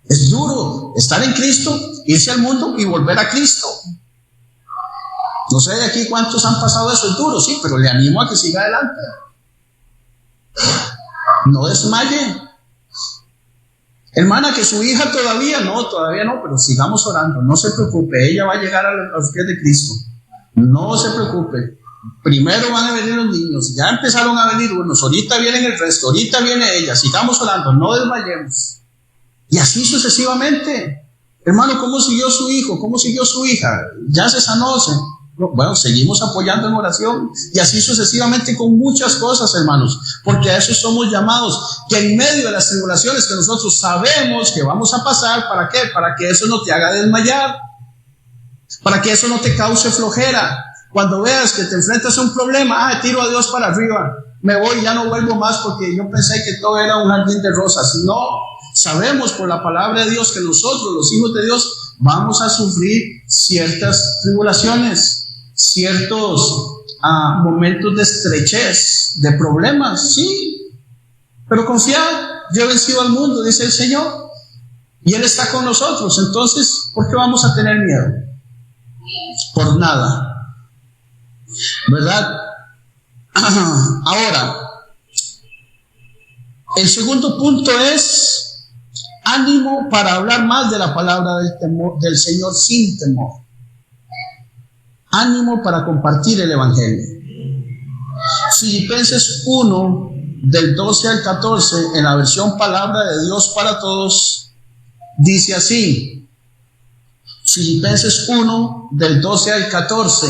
Es duro estar en Cristo, irse al mundo y volver a Cristo. No sé de aquí cuántos han pasado eso. Es duro, sí, pero le animo a que siga adelante. No desmaye. Hermana, que su hija todavía no, pero sigamos orando. No se preocupe, ella va a llegar a los pies de Cristo. No se preocupe. Primero van a venir los niños, ya empezaron a venir unos, ahorita vienen el resto, ahorita viene ella. Sigamos orando, no desmayemos. Y así sucesivamente. Hermano, ¿cómo siguió su hijo? ¿Cómo siguió su hija? ¿Ya se sanó? Bueno, seguimos apoyando en oración. Y así sucesivamente con muchas cosas, hermanos. Porque a eso somos llamados. Que en medio de las tribulaciones que nosotros sabemos que vamos a pasar, ¿para qué? Para que eso no te haga desmayar. Para que eso no te cause flojera. Cuando veas que te enfrentas a un problema, tiro a Dios para arriba. Me voy, ya no vuelvo más porque yo pensé que todo era un jardín de rosas. No. Sabemos por la palabra de Dios que nosotros, los hijos de Dios, vamos a sufrir ciertas tribulaciones, ciertos momentos de estrechez, de problemas, sí. Pero confiad, yo he vencido al mundo, dice el Señor, y Él está con nosotros. Entonces, ¿por qué vamos a tener miedo? Por nada, ¿verdad? Ahora, el segundo punto es ánimo para hablar más de la palabra del Señor sin temor. Ánimo para compartir el Evangelio. Filipenses 1, del 12 al 14, en la versión Palabra de Dios para Todos, dice así. Filipenses 1, del 12 al 14,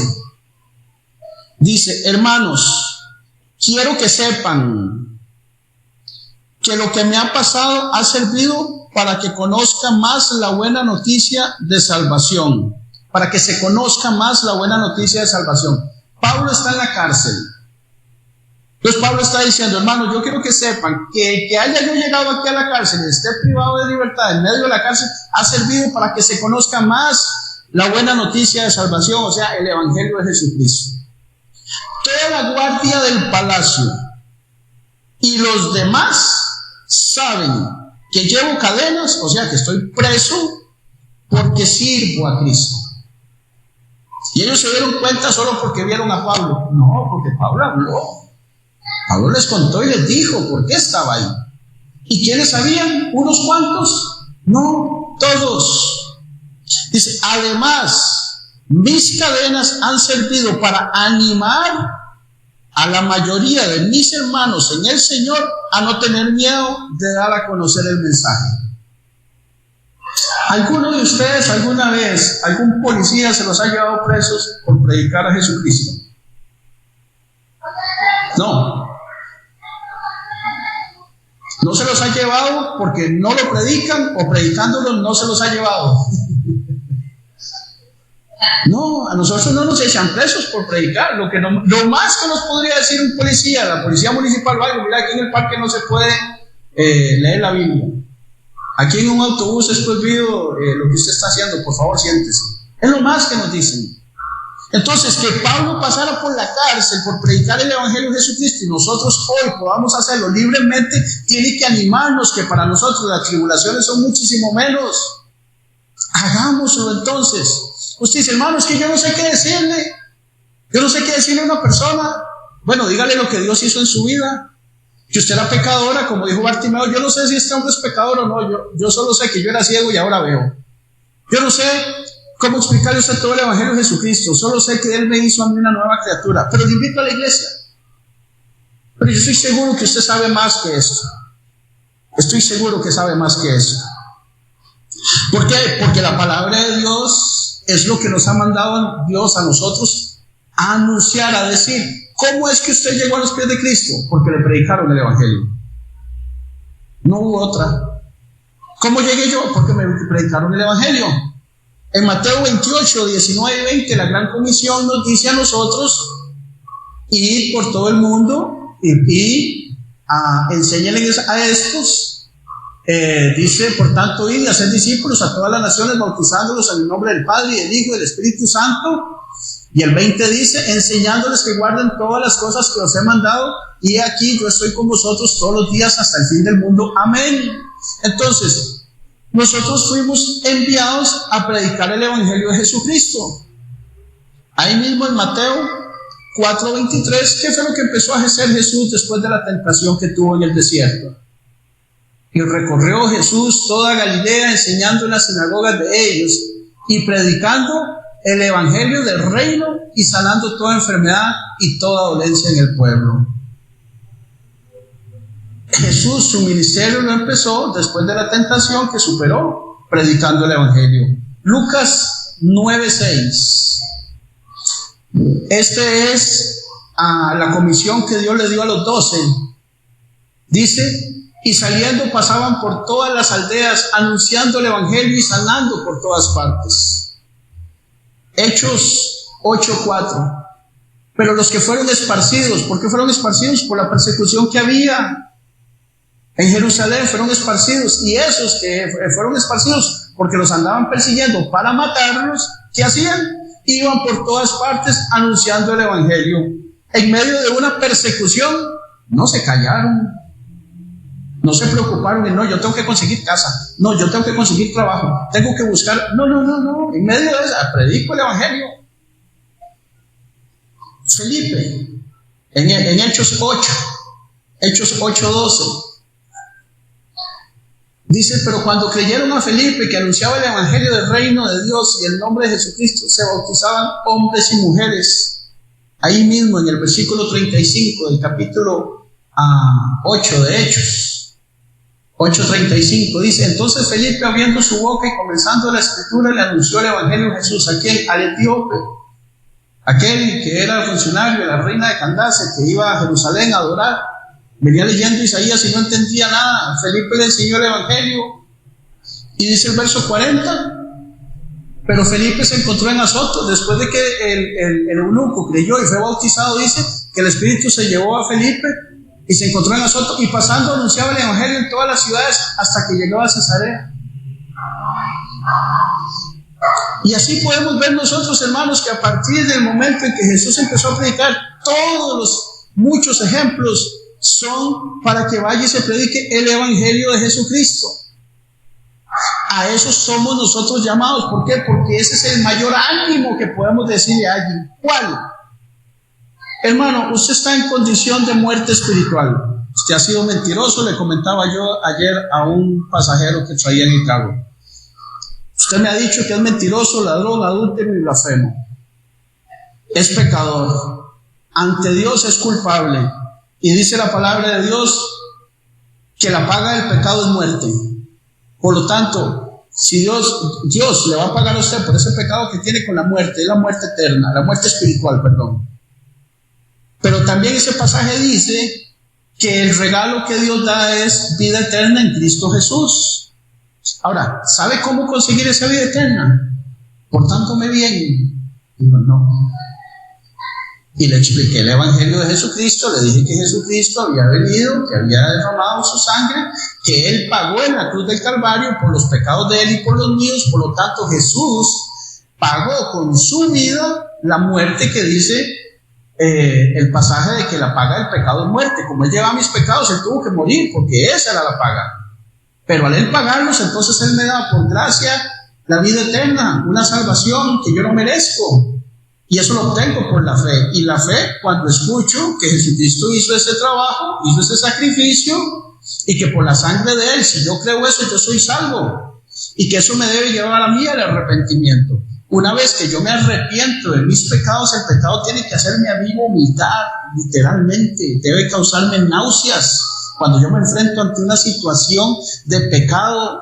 dice: hermanos, quiero que sepan que lo que me ha pasado ha servido para que conozca más la buena noticia de salvación, para que se conozca más la buena noticia de salvación. Pablo está en la cárcel. Entonces Pablo está diciendo: hermano, yo quiero que sepan que haya yo llegado aquí a la cárcel y esté privado de libertad en medio de la cárcel, ha servido para que se conozca más la buena noticia de salvación, o sea, el Evangelio de Jesucristo. Toda la guardia del palacio y los demás saben que llevo cadenas, o sea que estoy preso porque sirvo a Cristo. Y ellos se dieron cuenta solo porque vieron a Pablo. No, porque Pablo habló. Pablo les contó y les dijo por qué estaba ahí. ¿Y quiénes sabían? ¿Unos cuantos? No, todos. Dice, además, mis cadenas han servido para animar a la mayoría de mis hermanos en el Señor a no tener miedo de dar a conocer el mensaje. ¿Alguno de ustedes alguna vez, algún policía se los ha llevado presos por predicar a Jesucristo? No. No se los ha llevado porque no lo predican, o predicándolo no se los ha llevado. No, a nosotros no nos echan presos por predicar. Lo más que nos podría decir un policía, la policía municipal, vaya, mira, aquí en el parque no se puede leer la Biblia. Aquí en un autobús es prohibido lo que usted está haciendo, por favor siéntese. Es lo más que nos dicen. Entonces, que Pablo pasara por la cárcel por predicar el Evangelio de Jesucristo y nosotros hoy podamos hacerlo libremente, tiene que animarnos que para nosotros las tribulaciones son muchísimo menos. Hagámoslo entonces. Usted dice, hermano, es que yo no sé qué decirle. Yo no sé qué decirle a una persona. Bueno, dígale lo que Dios hizo en su vida. Que usted era pecadora, como dijo Bartimeo. Yo no sé si este hombre es pecador o no. Yo solo sé que yo era ciego y ahora veo. Yo no sé cómo explicarle a usted todo el Evangelio de Jesucristo. Solo sé que Él me hizo a mí una nueva criatura. Pero le invito a la iglesia. Pero yo estoy seguro que usted sabe más que eso. Estoy seguro que sabe más que eso. ¿Por qué? Porque la palabra de Dios es lo que nos ha mandado Dios a nosotros a anunciar, a decir. ¿Cómo es que usted llegó a los pies de Cristo? Porque le predicaron el Evangelio. No hubo otra. ¿Cómo llegué yo? Porque me predicaron el Evangelio. En Mateo 28, 19 y 20, la Gran Comisión nos dice a nosotros: ir por todo el mundo y enséñenles a estos. Dice, por tanto, ir y hacer discípulos a todas las naciones, bautizándolos en el nombre del Padre y del Hijo y del Espíritu Santo. Y el 20 dice, enseñándoles que guarden todas las cosas que os he mandado, y aquí yo estoy con vosotros todos los días hasta el fin del mundo. Amén. Entonces, nosotros fuimos enviados a predicar el Evangelio de Jesucristo. Ahí mismo en Mateo 4:23, ¿qué fue lo que empezó a hacer Jesús después de la tentación que tuvo en el desierto? Y recorrió Jesús toda Galilea, enseñando en las sinagogas de ellos y predicando el Evangelio del reino y sanando toda enfermedad y toda dolencia en el pueblo. Jesús, su ministerio lo empezó después de la tentación que superó, predicando el Evangelio. Lucas 9:6. Este es la comisión que Dios le dio a los 12. Dice, y saliendo pasaban por todas las aldeas, anunciando el Evangelio y sanando por todas partes. Hechos 8:4. Pero los que fueron esparcidos, ¿por qué fueron esparcidos? Por la persecución que había en Jerusalén, fueron esparcidos. Y esos que fueron esparcidos porque los andaban persiguiendo para matarlos, ¿qué hacían? Iban por todas partes anunciando el Evangelio. En medio de una persecución, no se callaron, no se preocuparon en, no, yo tengo que conseguir casa, no, yo tengo que conseguir trabajo, tengo que buscar, no, en medio de eso, predico el Evangelio. Felipe, en Hechos 8:12, dice, pero cuando creyeron a Felipe que anunciaba el Evangelio del reino de Dios y el nombre de Jesucristo, se bautizaban hombres y mujeres. Ahí mismo en el versículo 35 del capítulo 8 de Hechos. 8:35 dice, entonces Felipe, abriendo su boca y comenzando la escritura, le anunció el Evangelio de Jesús. ¿A quién? Al etíope, aquel que era funcionario de la reina de Candace, que iba a Jerusalén a adorar. Venía leyendo Isaías y no entendía nada. Felipe le enseñó el Evangelio. Y dice el verso 40, pero Felipe se encontró en Azoto, después de que el eunuco creyó y fue bautizado. Dice que el Espíritu se llevó a Felipe y se encontró en Azoto, y pasando anunciaba el Evangelio en todas las ciudades hasta que llegó a Cesarea. Y así podemos ver nosotros, hermanos, que a partir del momento en que Jesús empezó a predicar, todos los muchos ejemplos son para que vaya y se predique el Evangelio de Jesucristo. A eso somos nosotros llamados. ¿Por qué? Porque ese es el mayor ánimo que podemos decirle a alguien. ¿Cuál? Hermano, usted está en condición de muerte espiritual. Usted ha sido mentiroso, le comentaba yo ayer a un pasajero que traía en el carro. Usted me ha dicho que es mentiroso, ladrón, adúltero y blasfemo. Es pecador. Ante Dios es culpable. Y dice la palabra de Dios que la paga del pecado es muerte. Por lo tanto, si Dios le va a pagar a usted por ese pecado que tiene con la muerte, es la muerte eterna, la muerte espiritual, perdón. Pero también ese pasaje dice que el regalo que Dios da es vida eterna en Cristo Jesús. Ahora, ¿sabe cómo conseguir esa vida eterna? Portándome bien. Digo, no. Y le expliqué el Evangelio de Jesucristo, le dije que Jesucristo había venido, que había derramado su sangre, que Él pagó en la cruz del Calvario por los pecados de Él y por los míos. Por lo tanto, Jesús pagó con su vida la muerte que dice el pasaje de que la paga del pecado es muerte. Como Él lleva mis pecados, Él tuvo que morir, porque esa era la paga. Pero al Él pagarlos, entonces Él me da por gracia la vida eterna, una salvación que yo no merezco. Y eso lo obtengo por la fe. Y la fe, cuando escucho que Jesucristo hizo ese trabajo, hizo ese sacrificio, y que por la sangre de Él, si yo creo eso, yo soy salvo. Y que eso me debe llevar a mí al arrepentimiento. Una vez que yo me arrepiento de mis pecados, el pecado tiene que hacerme a mí vomitar, literalmente. Debe causarme náuseas. Cuando yo me enfrento ante una situación de pecado.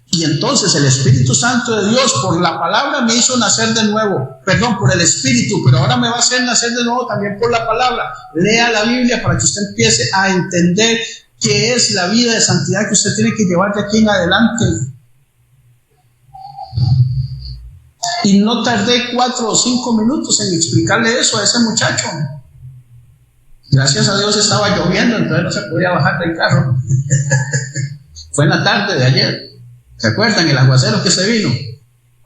Y entonces el Espíritu Santo de Dios, por la palabra, me hizo nacer de nuevo. Perdón, por el Espíritu, pero ahora me va a hacer nacer de nuevo también por la palabra. Lea la Biblia para que usted empiece a entender qué es la vida de santidad que usted tiene que llevar de aquí en adelante. Y no tardé 4 o 5 minutos en explicarle eso a ese muchacho. Gracias a Dios estaba lloviendo, entonces no se podía bajar del carro. Fue en la tarde de ayer. ¿Se acuerdan el aguacero que se vino?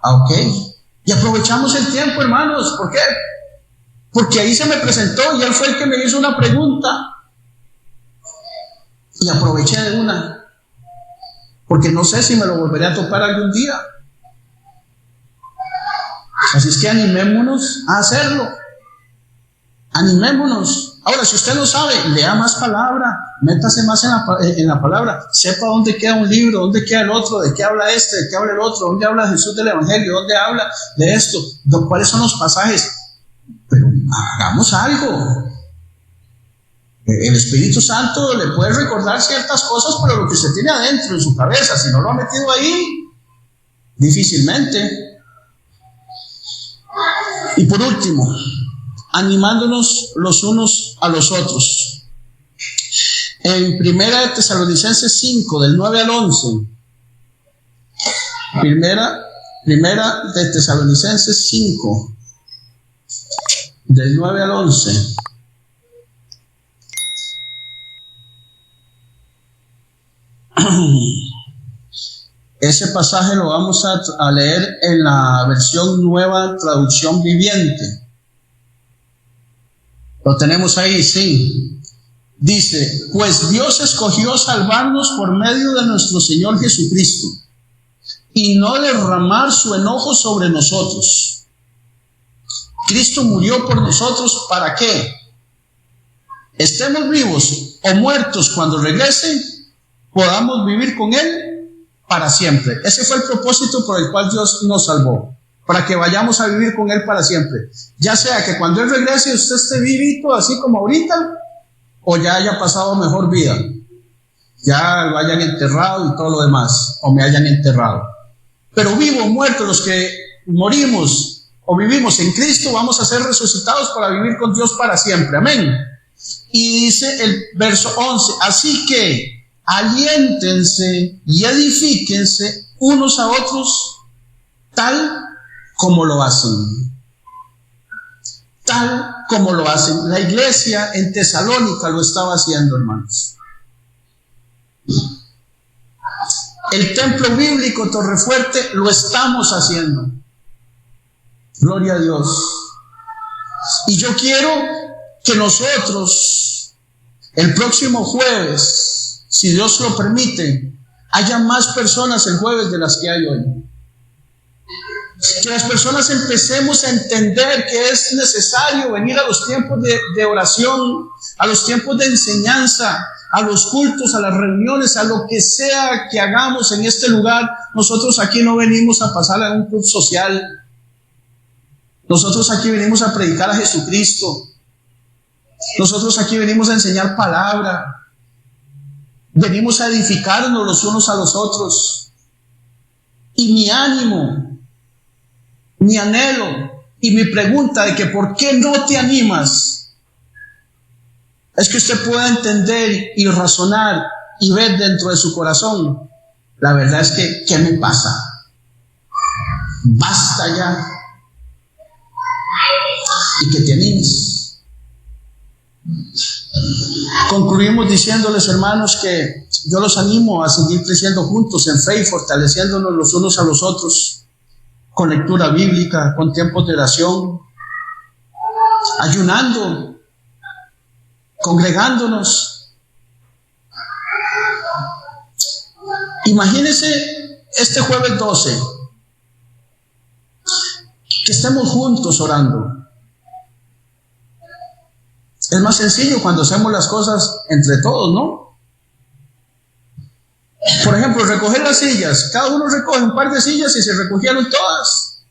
Ok. Y aprovechamos el tiempo, hermanos. ¿Por qué? Porque ahí se me presentó y él fue el que me hizo una pregunta. Y aproveché de una. Porque no sé si me lo volveré a topar algún día. Así es que animémonos a hacerlo. Animémonos. Ahora, si usted lo sabe, lea más palabra, métase más en la palabra, sepa dónde queda un libro, dónde queda el otro, de qué habla este, de qué habla el otro, dónde habla Jesús del Evangelio, dónde habla de esto, cuáles son los pasajes. Pero hagamos algo. El Espíritu Santo le puede recordar ciertas cosas, pero lo que usted tiene adentro en su cabeza, si no lo ha metido ahí, difícilmente. Y por último, animándonos los unos a los otros. En Primera de Tesalonicenses 5, del 9 al 11. Primera de Tesalonicenses 5, del 9 al 11. Ese pasaje lo vamos a leer en la versión Nueva Traducción Viviente. Lo tenemos ahí, sí. Dice: pues Dios escogió salvarnos por medio de nuestro Señor Jesucristo y no derramar su enojo sobre nosotros. Cristo murió por nosotros, ¿para qué? Estemos vivos o muertos cuando regrese, podamos vivir con Él para siempre. Ese fue el propósito por el cual Dios nos salvó, para que vayamos a vivir con Él para siempre. Ya sea que cuando Él regrese usted esté vivito así como ahorita, o ya haya pasado mejor vida, ya lo hayan enterrado y todo lo demás, o me hayan enterrado. Pero vivo o muerto, los que morimos o vivimos en Cristo, vamos a ser resucitados para vivir con Dios para siempre. Amén. Y dice el verso 11, así que aliéntense y edifíquense unos a otros tal como lo hacen. Tal como lo hacen. La iglesia en Tesalónica lo estaba haciendo, hermanos. El templo bíblico Torrefuerte lo estamos haciendo. Gloria a Dios. Y yo quiero que nosotros, el próximo jueves, si Dios lo permite, haya más personas el jueves de las que hay hoy. Que las personas empecemos a entender que es necesario venir a los tiempos de oración, a los tiempos de enseñanza, a los cultos, a las reuniones, a lo que sea que hagamos en este lugar. Nosotros aquí no venimos a pasar a un club social. Nosotros aquí venimos a predicar a Jesucristo. Nosotros aquí venimos a enseñar palabra. Venimos a edificarnos los unos a los otros. Y mi ánimo, mi anhelo y mi pregunta de que ¿por qué no te animas? Es que usted pueda entender y razonar y ver dentro de su corazón. La verdad es que, ¿qué me pasa? Basta ya. Y que te animes. Concluimos diciéndoles, hermanos, que yo los animo a seguir creciendo juntos en fe y fortaleciéndonos los unos a los otros, con lectura bíblica, con tiempos de oración, ayunando, congregándonos. Imagínense este jueves 12, que estemos juntos orando. Es más sencillo cuando hacemos las cosas entre todos, ¿no? Por ejemplo, recoger las sillas. Cada uno recoge un par de sillas y se recogieron todas.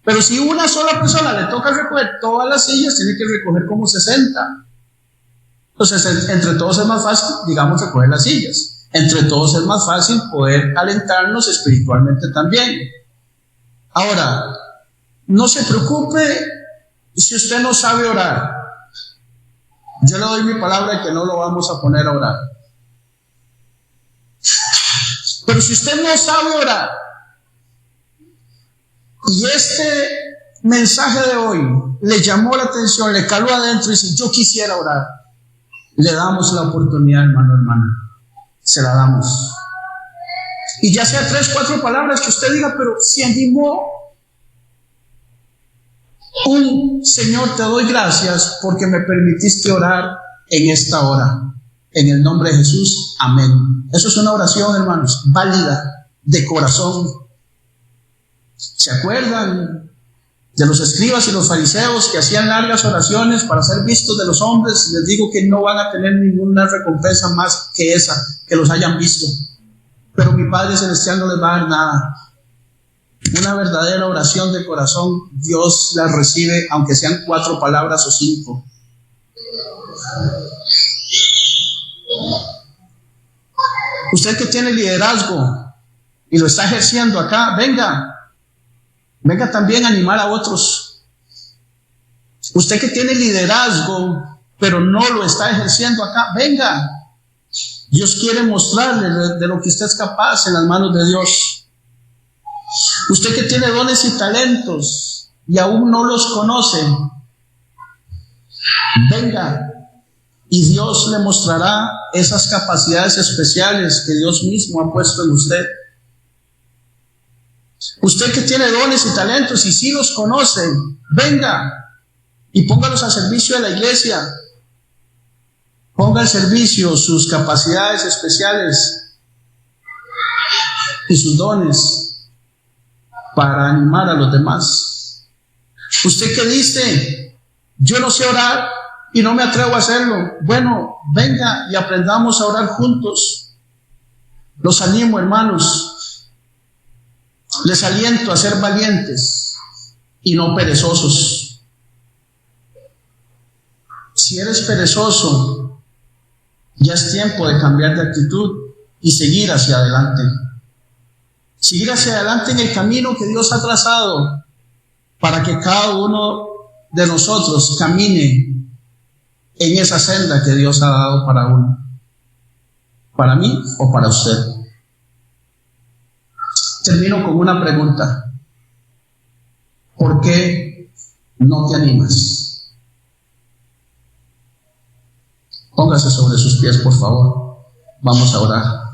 Pero si una sola persona le toca recoger todas las sillas, tiene que recoger como 60. Entonces, entre todos es más fácil, digamos, recoger las sillas. Entre todos es más fácil poder alentarnos espiritualmente también. Ahora, no se preocupe si usted no sabe orar. Yo le doy mi palabra de que no lo vamos a poner a orar. Pero si usted no sabe orar, y este mensaje de hoy le llamó la atención, le caló adentro y dice, yo quisiera orar, le damos la oportunidad, hermano, hermana. Se la damos. Y ya sea 3, 4 palabras que usted diga, pero si animó. Señor, te doy gracias porque me permitiste orar en esta hora. En el nombre de Jesús, amén. Eso es una oración, hermanos, válida, de corazón. ¿Se acuerdan de los escribas y los fariseos que hacían largas oraciones para ser vistos de los hombres? Les digo que no van a tener ninguna recompensa más que esa, que los hayan visto. Pero mi Padre Celestial no les va a dar nada. Una verdadera oración de corazón, Dios la recibe, aunque sean 4 palabras o 5. Usted que tiene liderazgo y lo está ejerciendo acá, venga también a animar a otros. Usted que tiene liderazgo, pero no lo está ejerciendo acá, venga. Dios quiere mostrarle de lo que usted es capaz en las manos de Dios. Usted que tiene dones y talentos y aún no los conoce, venga y Dios le mostrará esas capacidades especiales que Dios mismo ha puesto en usted. Usted que tiene dones y talentos y sí los conoce, venga y póngalos al servicio de la iglesia. Ponga al servicio sus capacidades especiales y sus dones para animar a los demás. Usted que dice, yo no sé orar y no me atrevo a hacerlo. Bueno, venga y aprendamos a orar juntos. Los animo, hermanos. Les aliento a ser valientes y no perezosos. Si eres perezoso, ya es tiempo de cambiar de actitud y seguir hacia adelante. Seguir hacia adelante en el camino que Dios ha trazado para que cada uno de nosotros camine en esa senda que Dios ha dado para uno. Para mí o para usted. Termino con una pregunta. ¿Por qué no te animas? Póngase sobre sus pies, por favor. Vamos a orar.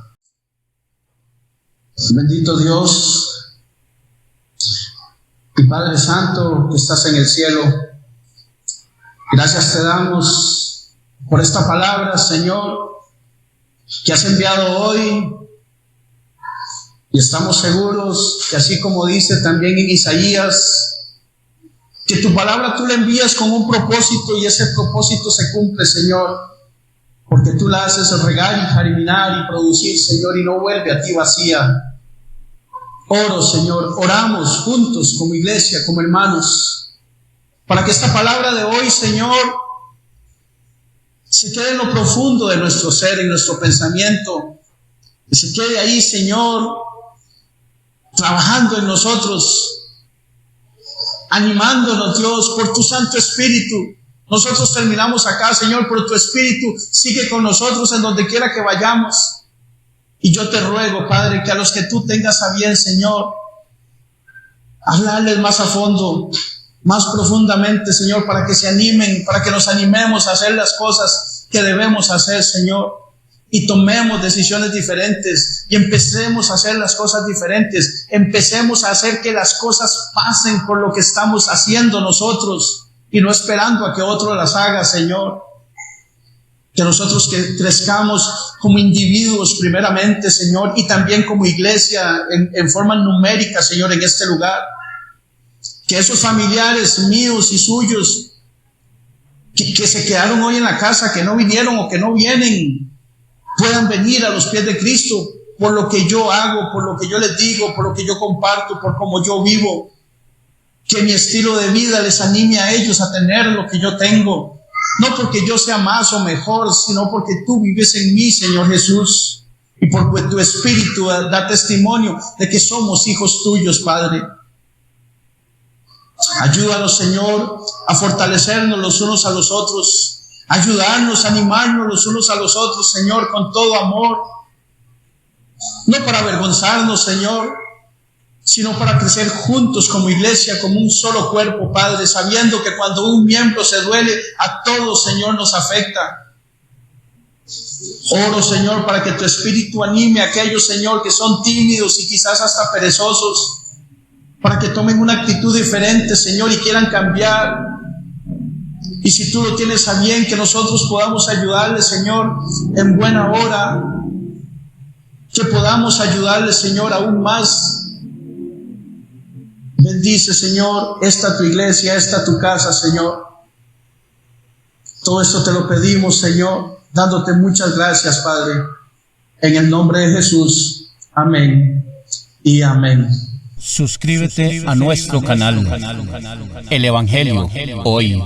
Bendito Dios y Padre Santo que estás en el cielo, gracias te damos por esta palabra, Señor, que has enviado hoy Y estamos seguros que así como dice también en Isaías, que tu palabra tú la envías con un propósito y ese propósito se cumple, Señor, porque tú la haces regar y germinar y producir, Señor, y no vuelve a ti vacía. Oro, Señor, oramos juntos como iglesia, como hermanos, para que esta palabra de hoy, Señor, se quede en lo profundo de nuestro ser, en nuestro pensamiento, que se quede ahí, Señor, trabajando en nosotros, animándonos, Dios, por tu Santo Espíritu. Nosotros terminamos acá, Señor, pero tu Espíritu sigue con nosotros en donde quiera que vayamos. Y yo te ruego, Padre, que a los que tú tengas a bien, Señor, hablarles más a fondo, más profundamente, Señor, para que se animen, para que nos animemos a hacer las cosas que debemos hacer, Señor, y tomemos decisiones diferentes y empecemos a hacer las cosas diferentes, empecemos a hacer que las cosas pasen por lo que estamos haciendo nosotros y no esperando a que otro las haga, Señor. Que nosotros que crezcamos como individuos primeramente, Señor, y también como iglesia en forma numérica, Señor, en este lugar. Que esos familiares míos y suyos que se quedaron hoy en la casa, que no vinieron o que no vienen, puedan venir a los pies de Cristo por lo que yo hago, por lo que yo les digo, por lo que yo comparto, por cómo yo vivo. Que mi estilo de vida les anime a ellos a tener lo que yo tengo. No porque yo sea más o mejor, sino porque tú vives en mí, Señor Jesús. Y porque tu Espíritu da testimonio de que somos hijos tuyos, Padre. Ayúdanos, Señor, a fortalecernos los unos a los otros. Ayudarnos, animarnos los unos a los otros, Señor, con todo amor. No para avergonzarnos, Señor, sino para crecer juntos como iglesia, como un solo cuerpo, Padre, sabiendo que cuando un miembro se duele, a todos, Señor, nos afecta. Oro, Señor, para que tu Espíritu anime a aquellos, Señor, que son tímidos y quizás hasta perezosos, para que tomen una actitud diferente, Señor, y quieran cambiar. Y si tú lo tienes a bien, que nosotros podamos ayudarles, Señor, en buena hora, que podamos ayudarles, Señor, aún más. Bendice, Señor, esta tu iglesia, esta tu casa, Señor. Todo esto te lo pedimos, Señor, dándote muchas gracias, Padre. En el nombre de Jesús. Amén y amén. Suscríbete a nuestro canal, El Evangelio Hoy.